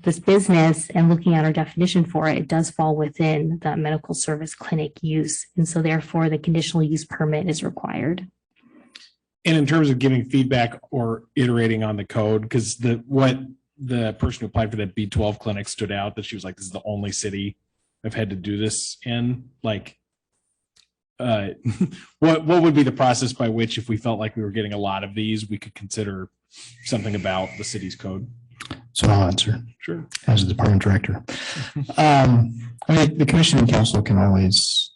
this business and looking at our definition for it, it does fall within the medical service clinic use. And so therefore the conditional use permit is required. And in terms of giving feedback or iterating on the code, because the person who applied for that B12 clinic stood out that she was like, this is the only city I've had to do this in. Like, what would be the process by which, if we felt like we were getting a lot of these, we could consider something about the city's code? So I'll answer. Sure. As a department director. I mean, the commission and council can always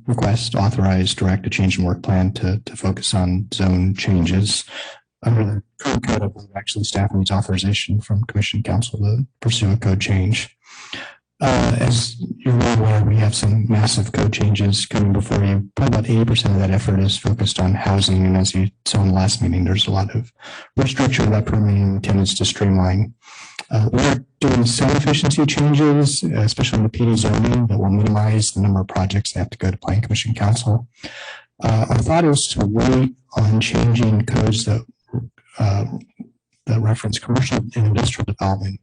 request, authorize, direct a change in work plan to focus on zone changes. Under the current code, I believe actually staff needs authorization from commission and council to pursue a code change. As you're well aware, we have some massive code changes coming before you. Probably about 80% of that effort is focused on housing. And as you saw in the last meeting, there's a lot of restriction that permitting tends to streamline. We're doing some efficiency changes, especially in the PD zoning, that will minimize the number of projects that have to go to planning commission council. Our thought is to wait on changing codes that reference commercial and industrial development.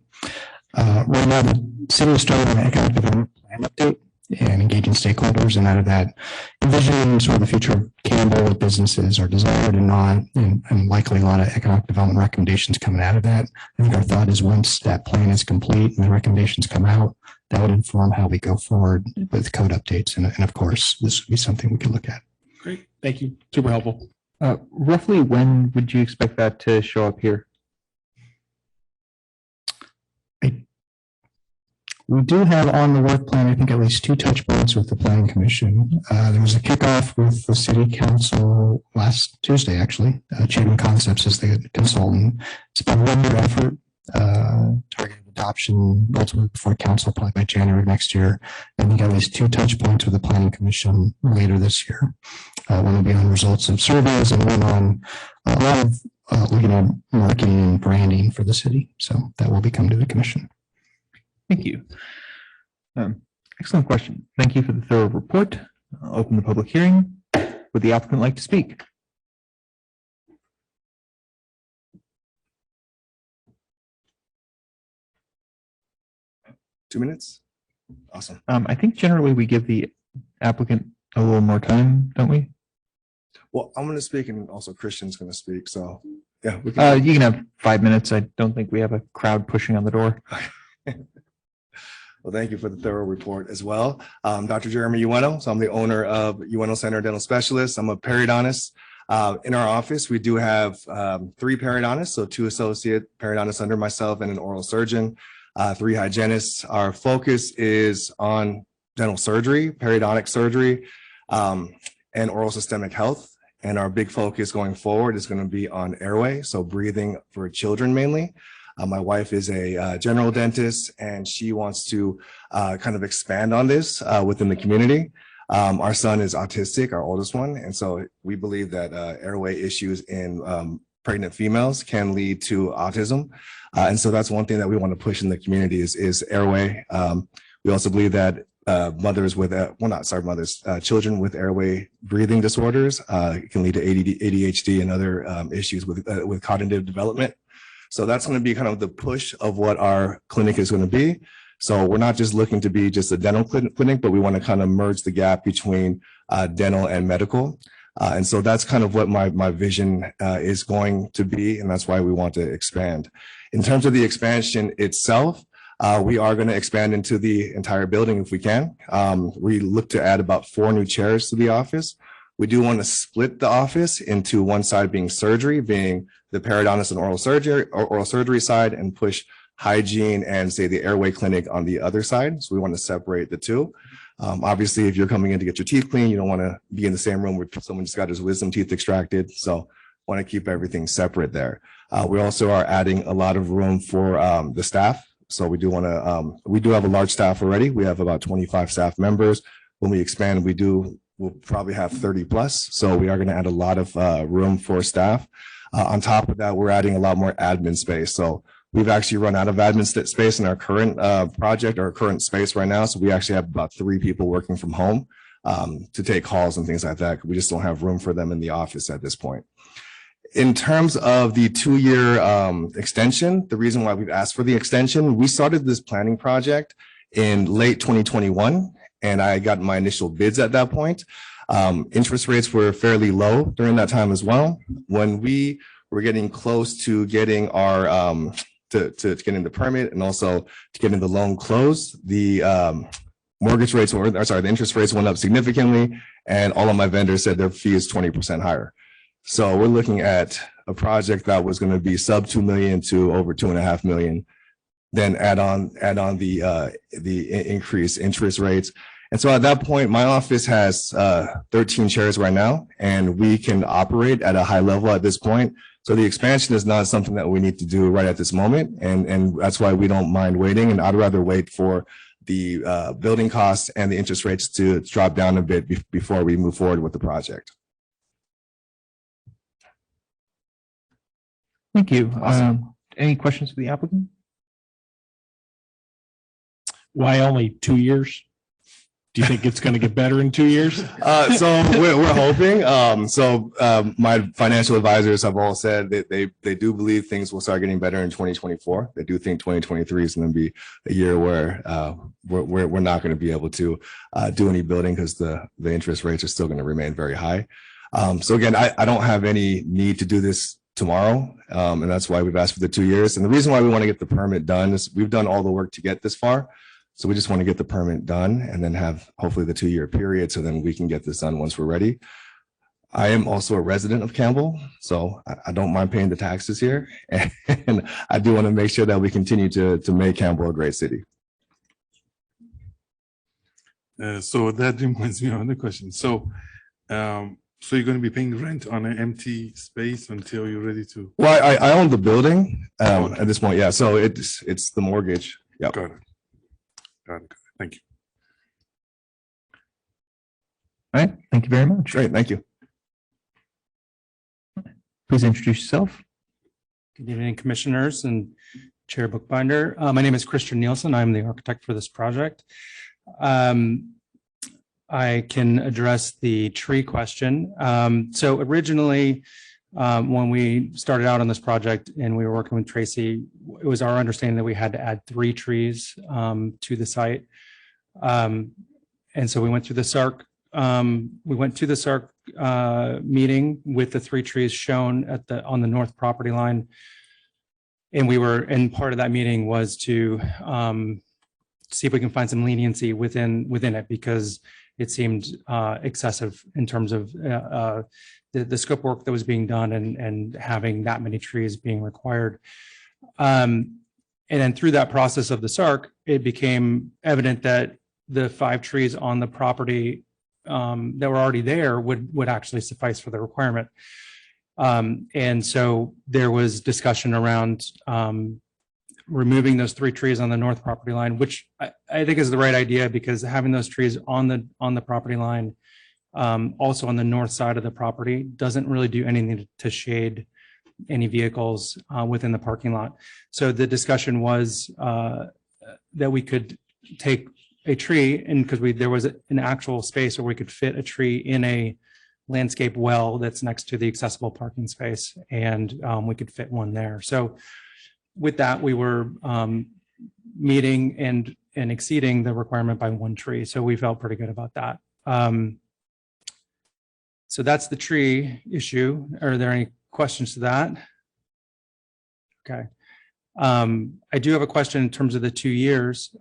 Right now, the city is starting an economic development plan update and engaging stakeholders, and out of that, envisioning sort of the future of Campbell, what businesses are desired and not, and likely a lot of economic development recommendations coming out of that. I think our thought is once that plan is complete and the recommendations come out, that would inform how we go forward with code updates. And of course, this would be something we could look at. Great. Thank you. Super helpful. Roughly when would you expect that to show up here? We do have on the work plan, I think, at least 2 touch points with the planning commission. There was a kickoff with the city council last Tuesday, actually. Chatham Concepts is the consultant. It's been a 1-year effort, targeted adoption ultimately before council, probably by January of next year. I think at least 2 touch points with the planning commission later this year. One will be on results of surveys and one on a lot of looking at marketing and branding for the city. So that will be coming to the commission. Thank you. Excellent question. Thank you for the thorough report. I'll open the public hearing. Would the applicant like to speak? Two minutes? Awesome. I think generally we give the applicant a little more time, don't we? Well, I'm going to speak and also Christian's going to speak. So yeah, we you can have 5 minutes. I don't think we have a crowd pushing on the door. Well, thank you for the thorough report as well. Dr. Jeremy Ueno. So I'm the owner of Ueno Center Dental Specialist. I'm a periodontist. In our office, we do have 3 periodontists, so 2 associate periodontists under myself and an oral surgeon, 3 hygienists. Our focus is on dental surgery, periodontic surgery, and oral systemic health. And our big focus going forward is going to be on airway, so breathing for children mainly. My wife is a general dentist, and she wants to kind of expand on this within the community. Our son is autistic, our oldest one, and so we believe that airway issues in pregnant females can lead to autism. And so that's one thing that we want to push in the community is airway. We also believe that mothers with, children with airway breathing disorders can lead to ADHD and other issues with cognitive development. So that's going to be kind of the push of what our clinic is going to be. So we're not just looking to be just a dental clinic, but we want to kind of merge the gap between dental and medical. And so that's kind of what my vision is going to be, and that's why we want to expand. In terms of the expansion itself, we are going to expand into the entire building if we can. We look to add about 4 new chairs to the office. We do want to split the office into one side being surgery, being the periodontist and oral surgery side, and push hygiene and say the airway clinic on the other side. So we want to separate the two. Obviously, if you're coming in to get your teeth cleaned, you don't want to be in the same room where someone just got his wisdom teeth extracted. So want to keep everything separate there. We also are adding a lot of room for the staff. So we do want to, we do have a large staff already. We have about 25 staff members. When we expand, we'll probably have 30 plus. So we are going to add a lot of room for staff. On top of that, we're adding a lot more admin space. So we've actually run out of admin space in our current project, or current space right now. So we actually have about 3 people working from home to take calls and things like that. We just don't have room for them in the office at this point. In terms of the 2-year extension, the reason why we've asked for the extension, we started this planning project in late 2021, and I got my initial bids at that point. Interest rates were fairly low during that time as well. When we were getting close to getting our to getting the permit and also to getting the loan closed, the mortgage rates the interest rates went up significantly, and all of my vendors said their fee is 20% higher. So we're looking at a project that was going to be sub 2 million to over 2.5 million. Then add on the increased interest rates. And so at that point, my office has 13 chairs right now, and we can operate at a high level at this point. So the expansion is not something that we need to do right at this moment. And that's why we don't mind waiting. And I'd rather wait for the building costs and the interest rates to drop down a bit before we move forward with the project. Thank you. Awesome. Any questions for the applicant? Why only 2 years? Do you think it's going to get better in 2 years? So we're hoping. My financial advisors have all said that they do believe things will start getting better in 2024. They do think 2023 is going to be a year where we're not going to be able to do any building because the interest rates are still going to remain very high. So again, I don't have any need to do this tomorrow, and that's why we've asked for the 2 years. And the reason why we want to get the permit done is we've done all the work to get this far. So we just want to get the permit done and then have hopefully the 2-year period, so then we can get this done once we're ready. I am also a resident of Campbell, so I don't mind paying the taxes here. And I do want to make sure that we continue to make Campbell a great city. So that reminds me of another question. So you're going to be paying rent on an empty space until you're ready to? Well, I own the building at this point. Yeah. So it's the mortgage. Yeah. Got it. Got it. Thank you. All right. Thank you very much. Great. Thank you. Please introduce yourself. Good evening, commissioners and Chair Bookbinder. My name is Christian Nielsen. I'm the architect for this project. I can address the tree question. So originally, when we started out on this project and we were working with Tracy, it was our understanding that we had to add 3 trees to the site. And so we went through the SARC. We went to the SARC meeting with the 3 trees shown on the north property line. And part of that meeting was to see if we can find some leniency within it, because it seemed excessive in terms of the scope work that was being done and having that many trees being required. And then through that process of the SARC, it became evident that the 5 trees on the property that were already there would actually suffice for the requirement. And so there was discussion around removing those 3 trees on the north property line, which I think is the right idea, because having those trees on the property line, also on the north side of the property, doesn't really do anything to shade any vehicles within the parking lot. So the discussion was that we could take a tree, and because there was an actual space where we could fit a tree in a landscape well that's next to the accessible parking space, and we could fit one there. So with that, we were meeting and exceeding the requirement by 1 tree. So we felt pretty good about that. So that's the tree issue. Are there any questions to that? Okay. I do have a question in terms of the 2 years,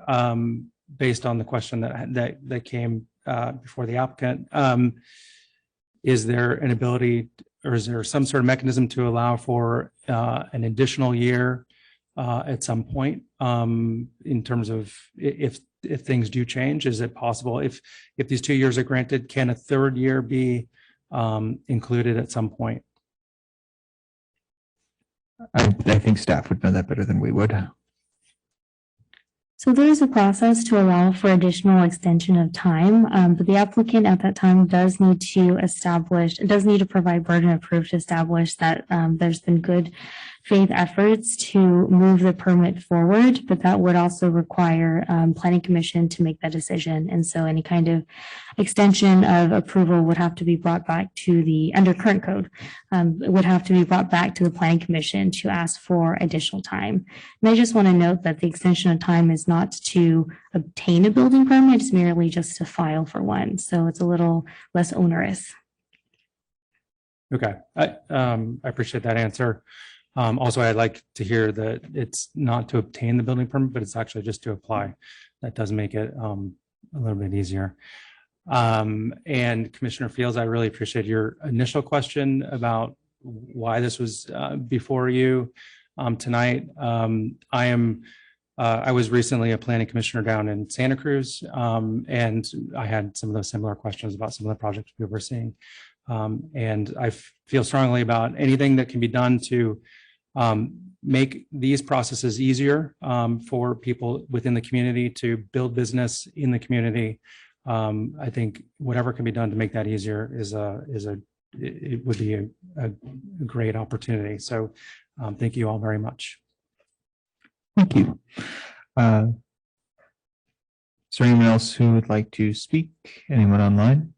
based on the question that came before the applicant. Is there an ability, or is there some sort of mechanism to allow for an additional year at some point, in terms of if things do change? Is it possible if these 2 years are granted, can a 3rd year be included at some point? I think staff would know that better than we would. So there is a process to allow for additional extension of time, but the applicant at that time does need to provide burden of proof to establish that there's been good faith efforts to move the permit forward, but that would also require planning commission to make that decision. And so any kind of extension of approval would have to be brought back to under current code, would have to be brought back to the planning commission to ask for additional time. And I just want to note that the extension of time is not to obtain a building permit, it's merely just to file for one. So it's a little less onerous. Okay, I appreciate that answer. Also, I'd like to hear that it's not to obtain the building permit, but it's actually just to apply. That does make it a little bit easier. And Commissioner Fields, I really appreciate your initial question about why this was before you tonight. I was recently a planning commissioner down in Santa Cruz, and I had some of those similar questions about some of the projects we were seeing. And I feel strongly about anything that can be done to make these processes easier for people within the community to build business in the community. I think whatever can be done to make that easier it would be a great opportunity. So thank you all very much. Thank you. Is there anyone else who would like to speak? Anyone online?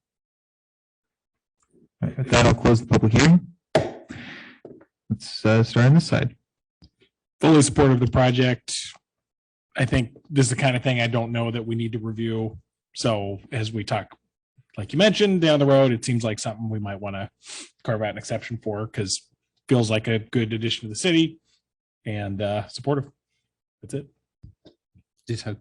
All right, with that, I'll close the public hearing. Let's start on this side. Fully supportive of the project. I think this is the kind of thing I don't know that we need to review. So as we talk, like you mentioned, down the road, it seems like something we might want to carve out an exception for, because feels like a good addition to the city and supportive. That's it. Yeah, I'm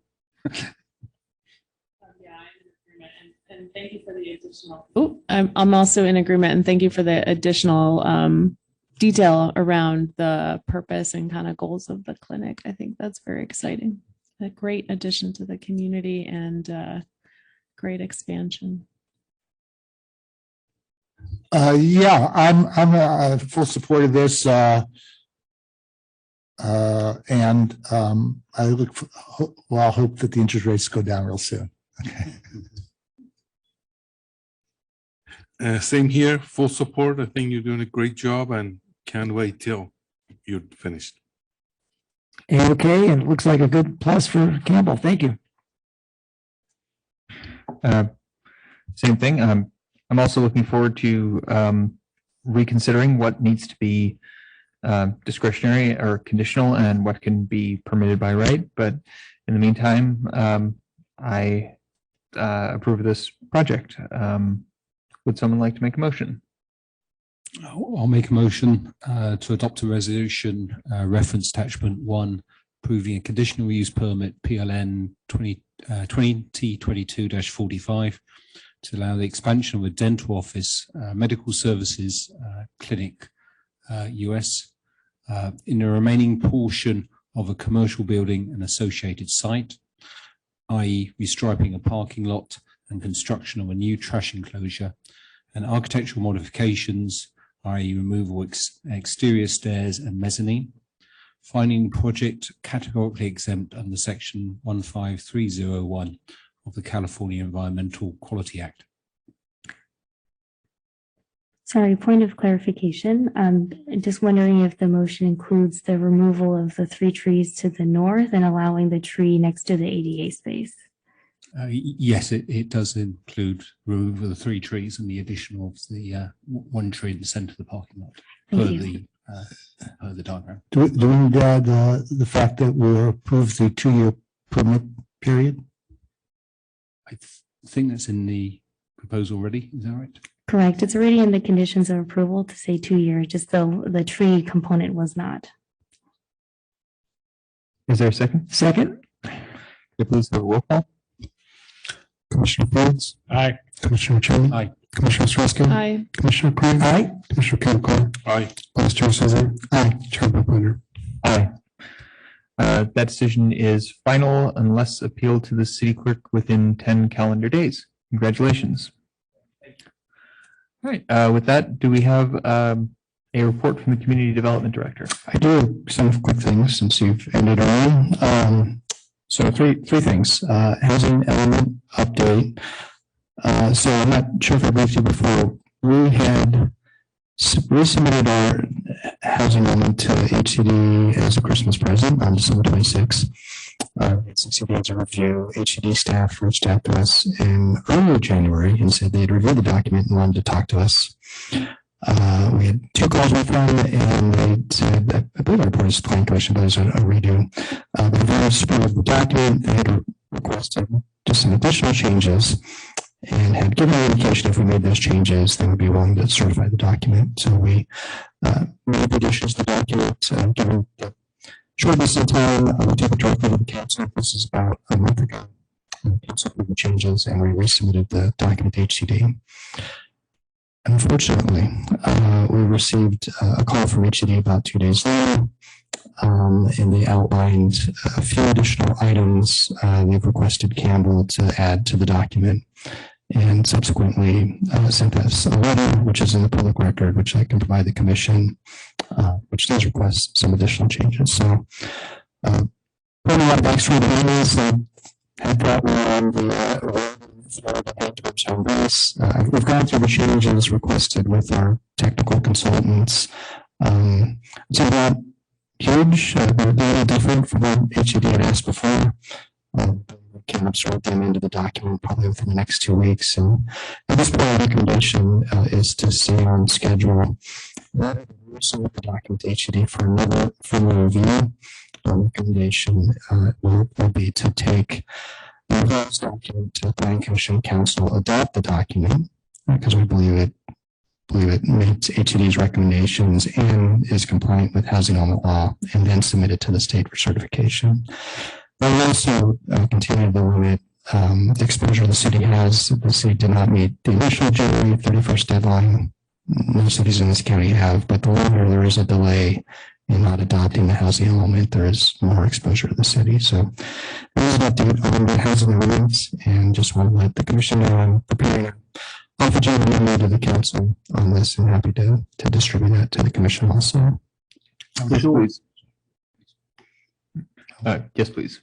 in agreement, and thank you for the additional. Oh, I'm also in agreement, and thank you for the additional detail around the purpose and kind of goals of the clinic. I think that's very exciting. A great addition to the community and great expansion. Yeah, I'm full support of this. And I hope that the interest rates go down real soon. Okay. Same here, full support. I think you're doing a great job and can't wait till you're finished. Okay, and it looks like a good plus for Campbell. Thank you. Same thing. I'm also looking forward to reconsidering what needs to be discretionary or conditional and what can be permitted by right. But in the meantime, I approve of this project. Would someone like to make a motion? I'll make a motion to adopt a resolution reference attachment 1, approving a conditional use permit PLN 2022-45 to allow the expansion of a dental office, medical services clinic, US, in the remaining portion of a commercial building and associated site, i.e. restriping a parking lot and construction of a new trash enclosure, and architectural modifications, i.e. removal exterior stairs and mezzanine, finding project categorically exempt under section 15301 of the California Environmental Quality Act. Sorry, point of clarification. Just wondering if the motion includes the removal of the 3 trees to the north and allowing the tree next to the ADA space. Yes, it does include removal of the 3 trees and the addition of the 1 tree in the center of the parking lot per the diagram. Do we need to add the fact that we'll approve the 2-year permit period? I think that's in the proposal already. Is that right? Correct. It's already in the conditions of approval to say 2 years, just the tree component was not. Is there a second? Second. Please have a roll call. Commissioner Fields. Aye. Commissioner Cheney. Aye. Commissioner Tresco. Aye. Commissioner Crew. Aye. Commissioner Kemko. Aye. Vice Chair Cesar. Aye. Chair Bookbinder. Aye. That decision is final unless appealed to the city clerk within 10 calendar days. Congratulations. All right. With that, do we have a report from the Community Development Director? I do some quick things since you've ended early. So three things. Housing element update. So I'm not sure if I briefed you before. We had resubmitted our housing element to HCD as a Christmas present on December 26th. It's a review. HCD staff reached out to us in early January and said they'd reviewed the document and wanted to talk to us. We had 2 calls with them, and they said, I believe our report is planning commission, but it's a redo. They're very supportive of the document. They had requested just some additional changes and had given an indication if we made those changes, they would be willing to certify the document. So we made the additions to the document, given the shortness of time, we took it directly to the council. This is about a month ago. Council approved the changes, and we resubmitted the document to HCD. Unfortunately, we received a call from HCD about 2 days later, and they outlined a few additional items they've requested Campbell to add to the document, and subsequently sent us a letter, which is in the public record, which I can provide the commission, which does request some additional changes. So, putting a lot of backstory behind this, had brought me on the we've gone through the changes requested with our technical consultants. It's not huge, but a little different from what HCD had asked before. We can absorb them into the document probably within the next 2 weeks. And at this point, our recommendation is to stay on schedule. Submit the document to HCD for another review. Our recommendation will be to take the revised document to the Planning Commission Council, adopt the document because we believe it meets HCD's recommendations and is compliant with housing element law, and then submit it to the state for certification. But we also continue to limit the exposure the city has. The city did not meet the initial January 31st deadline. Most cities in this county have, but the longer there is a delay in not adopting the housing element, there is more exposure to the city. So there is an update on the housing elements, and just want to let the commission know I'm preparing off agenda memo to the council on this, and happy to distribute that to the commission also. Yes, please. Yes, please.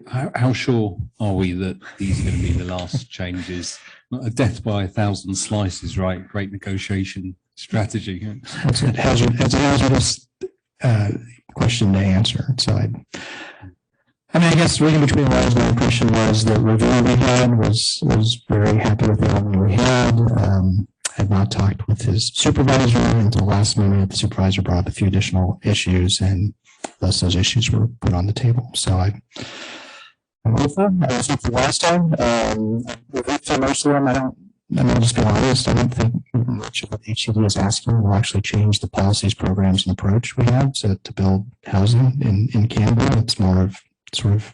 How sure are we that these are going to be the last changes? Not a death by 1,000 slices, right? Great negotiation strategy. It's a hazardous question to answer. So I mean, I guess reading between the lines, my impression was the review we had was very happy with the one we had not talked with his supervisor until last minute. The supervisor brought up a few additional issues, and thus those issues were put on the table. So I'm hopeful. I was hopeful last time. We've looked through most of them. I'll just be honest, I don't think much of what HCD is asking will actually change the policies, programs, and approach we have to build housing in Campbell. It's more of sort of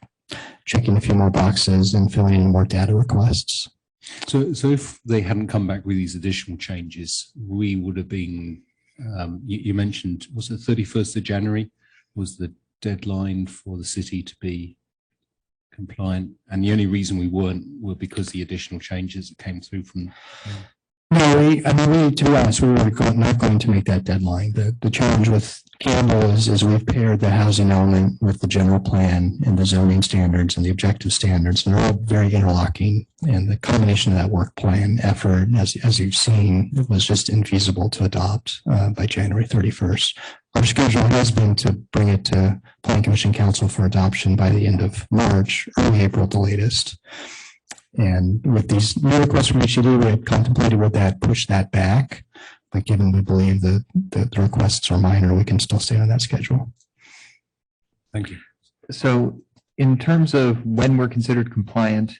checking a few more boxes and filling in more data requests. So if they hadn't come back with these additional changes, we would have been, you mentioned, was it 31st of January was the deadline for the city to be compliant, and the only reason we weren't were because the additional changes that came through from. No, we, to be honest, we were not going to make that deadline. The challenge with Campbell is we've paired the housing element with the general plan and the zoning standards and the objective standards, and they're all very interlocking. And the combination of that work plan effort, as you've seen, it was just infeasible to adopt by January 31st. Our schedule has been to bring it to Planning Commission Council for adoption by the end of March, early April at the latest. And with these new requests from HCD, we had contemplated would that push that back. But given we believe that the requests are minor, we can still stay on that schedule. Thank you. So in terms of when we're considered compliant,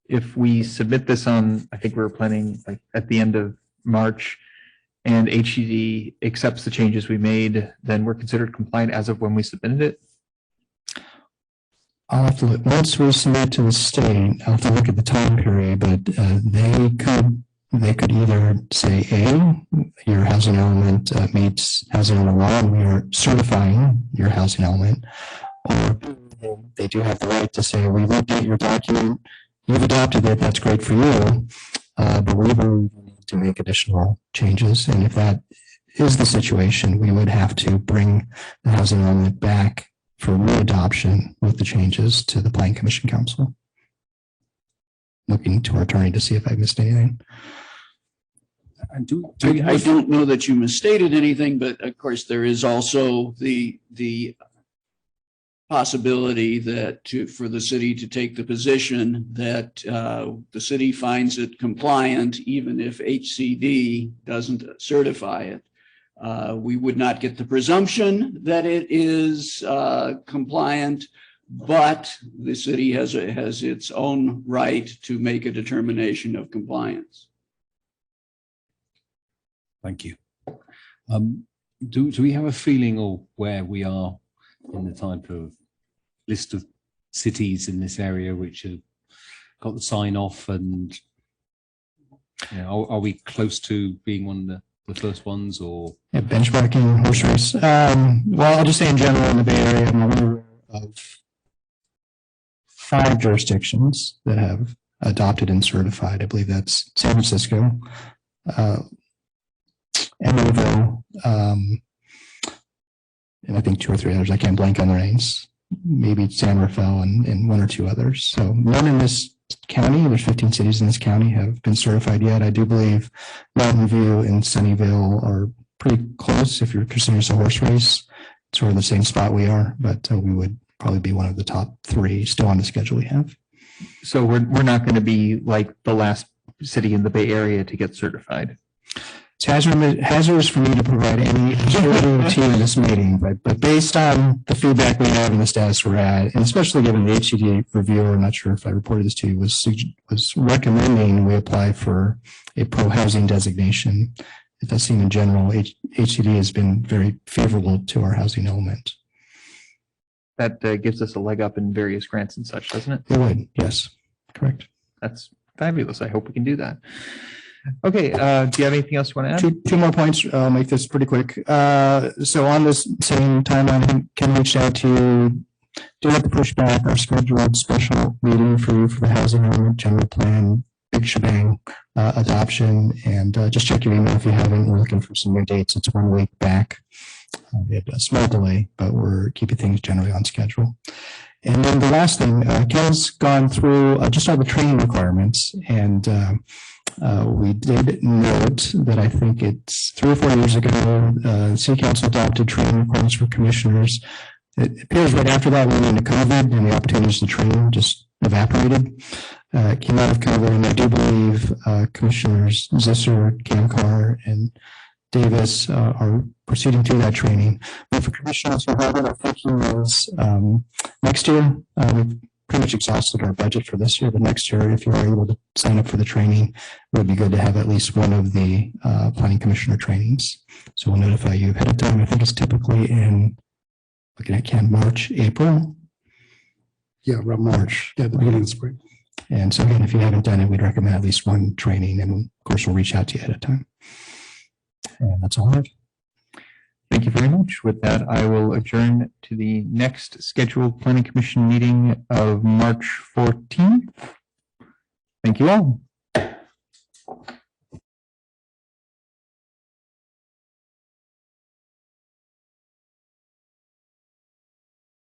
if we submit this on, I think we were planning like at the end of March, and HCD accepts the changes we made, then we're considered compliant as of when we submitted it. I'll have to look, once we submit to the state, I'll have to look at the time period, but they could either say, A, your housing element meets housing element law, and we are certifying your housing element, or they do have the right to say, we looked at your document, you've adopted it, that's great for you, but we will need to make additional changes. And if that is the situation, we would have to bring the housing element back for readoption with the changes to the Planning Commission Council. Looking to our attorney to see if I missed anything. I don't know that you misstated anything, but of course there is also the possibility that for the city to take the position that the city finds it compliant, even if HCD doesn't certify it. We would not get the presumption that it is compliant, but the city has its own right to make a determination of compliance. Thank you. Do we have a feeling of where we are in the type of list of cities in this area which have got the sign off, and are we close to being one of the first ones, or benchmarking horse race? Well, I'll just say in general in the Bay Area, I'm aware of 5 jurisdictions that have adopted and certified. I believe that's San Francisco, Emeryville, and I think 2 or 3 others. I can't blank on the names. Maybe San Rafael and 1 or 2 others. So none in this county, there's 15 cities in this county, have been certified yet. I do believe Mountain View and Sunnyvale are pretty close. If you're considering a horse race, sort of the same spot we are, but we would probably be one of the top 3 still on the schedule we have. So we're not going to be like the last city in the Bay Area to get certified. It's hazardous for me to provide any assurance to you in this meeting, but based on the feedback we have and the status we're at, and especially given the HCD reviewer, I'm not sure if I reported this to you, was recommending we apply for a pro-housing designation. It does seem in general, HCD has been very favorable to our housing element. That gives us a leg up in various grants and such, doesn't it? It would, yes, correct. That's fabulous. I hope we can do that. Okay, do you have anything else you want to add? Two more points. I'll make this pretty quick. So on this same timeline, I think Ken reached out to you. Do have to push back our scheduled special meeting for you for the housing element general plan, big shebang adoption, and just check your email if you haven't. We're looking for some new dates. It's 1 week back. We had a small delay, but we're keeping things generally on schedule. And then the last thing, Ken's gone through just all the training requirements, and we did note that I think it's 3 or 4 years ago, City Council adopted training requirements for commissioners. It appears right after that we went into COVID and the opportunities to train just evaporated. Came out of COVID, and I do believe Commissioners Zisser, Kamkar, and Davis are proceeding through that training. But for commissioners who haven't, our thinking is next year, we've pretty much exhausted our budget for this year, but next year, if you are able to sign up for the training, it would be good to have at least one of the planning commissioner trainings. So we'll notify you ahead of time. I think it's typically in, looking at Ken, March, April. Yeah, around March, the beginning of spring. And so again, if you haven't done it, we'd recommend at least one training, and of course, we'll reach out to you ahead of time. And that's all I have. Thank you very much. With that, I will adjourn to the next scheduled Planning Commission meeting of March 14th. Thank you all.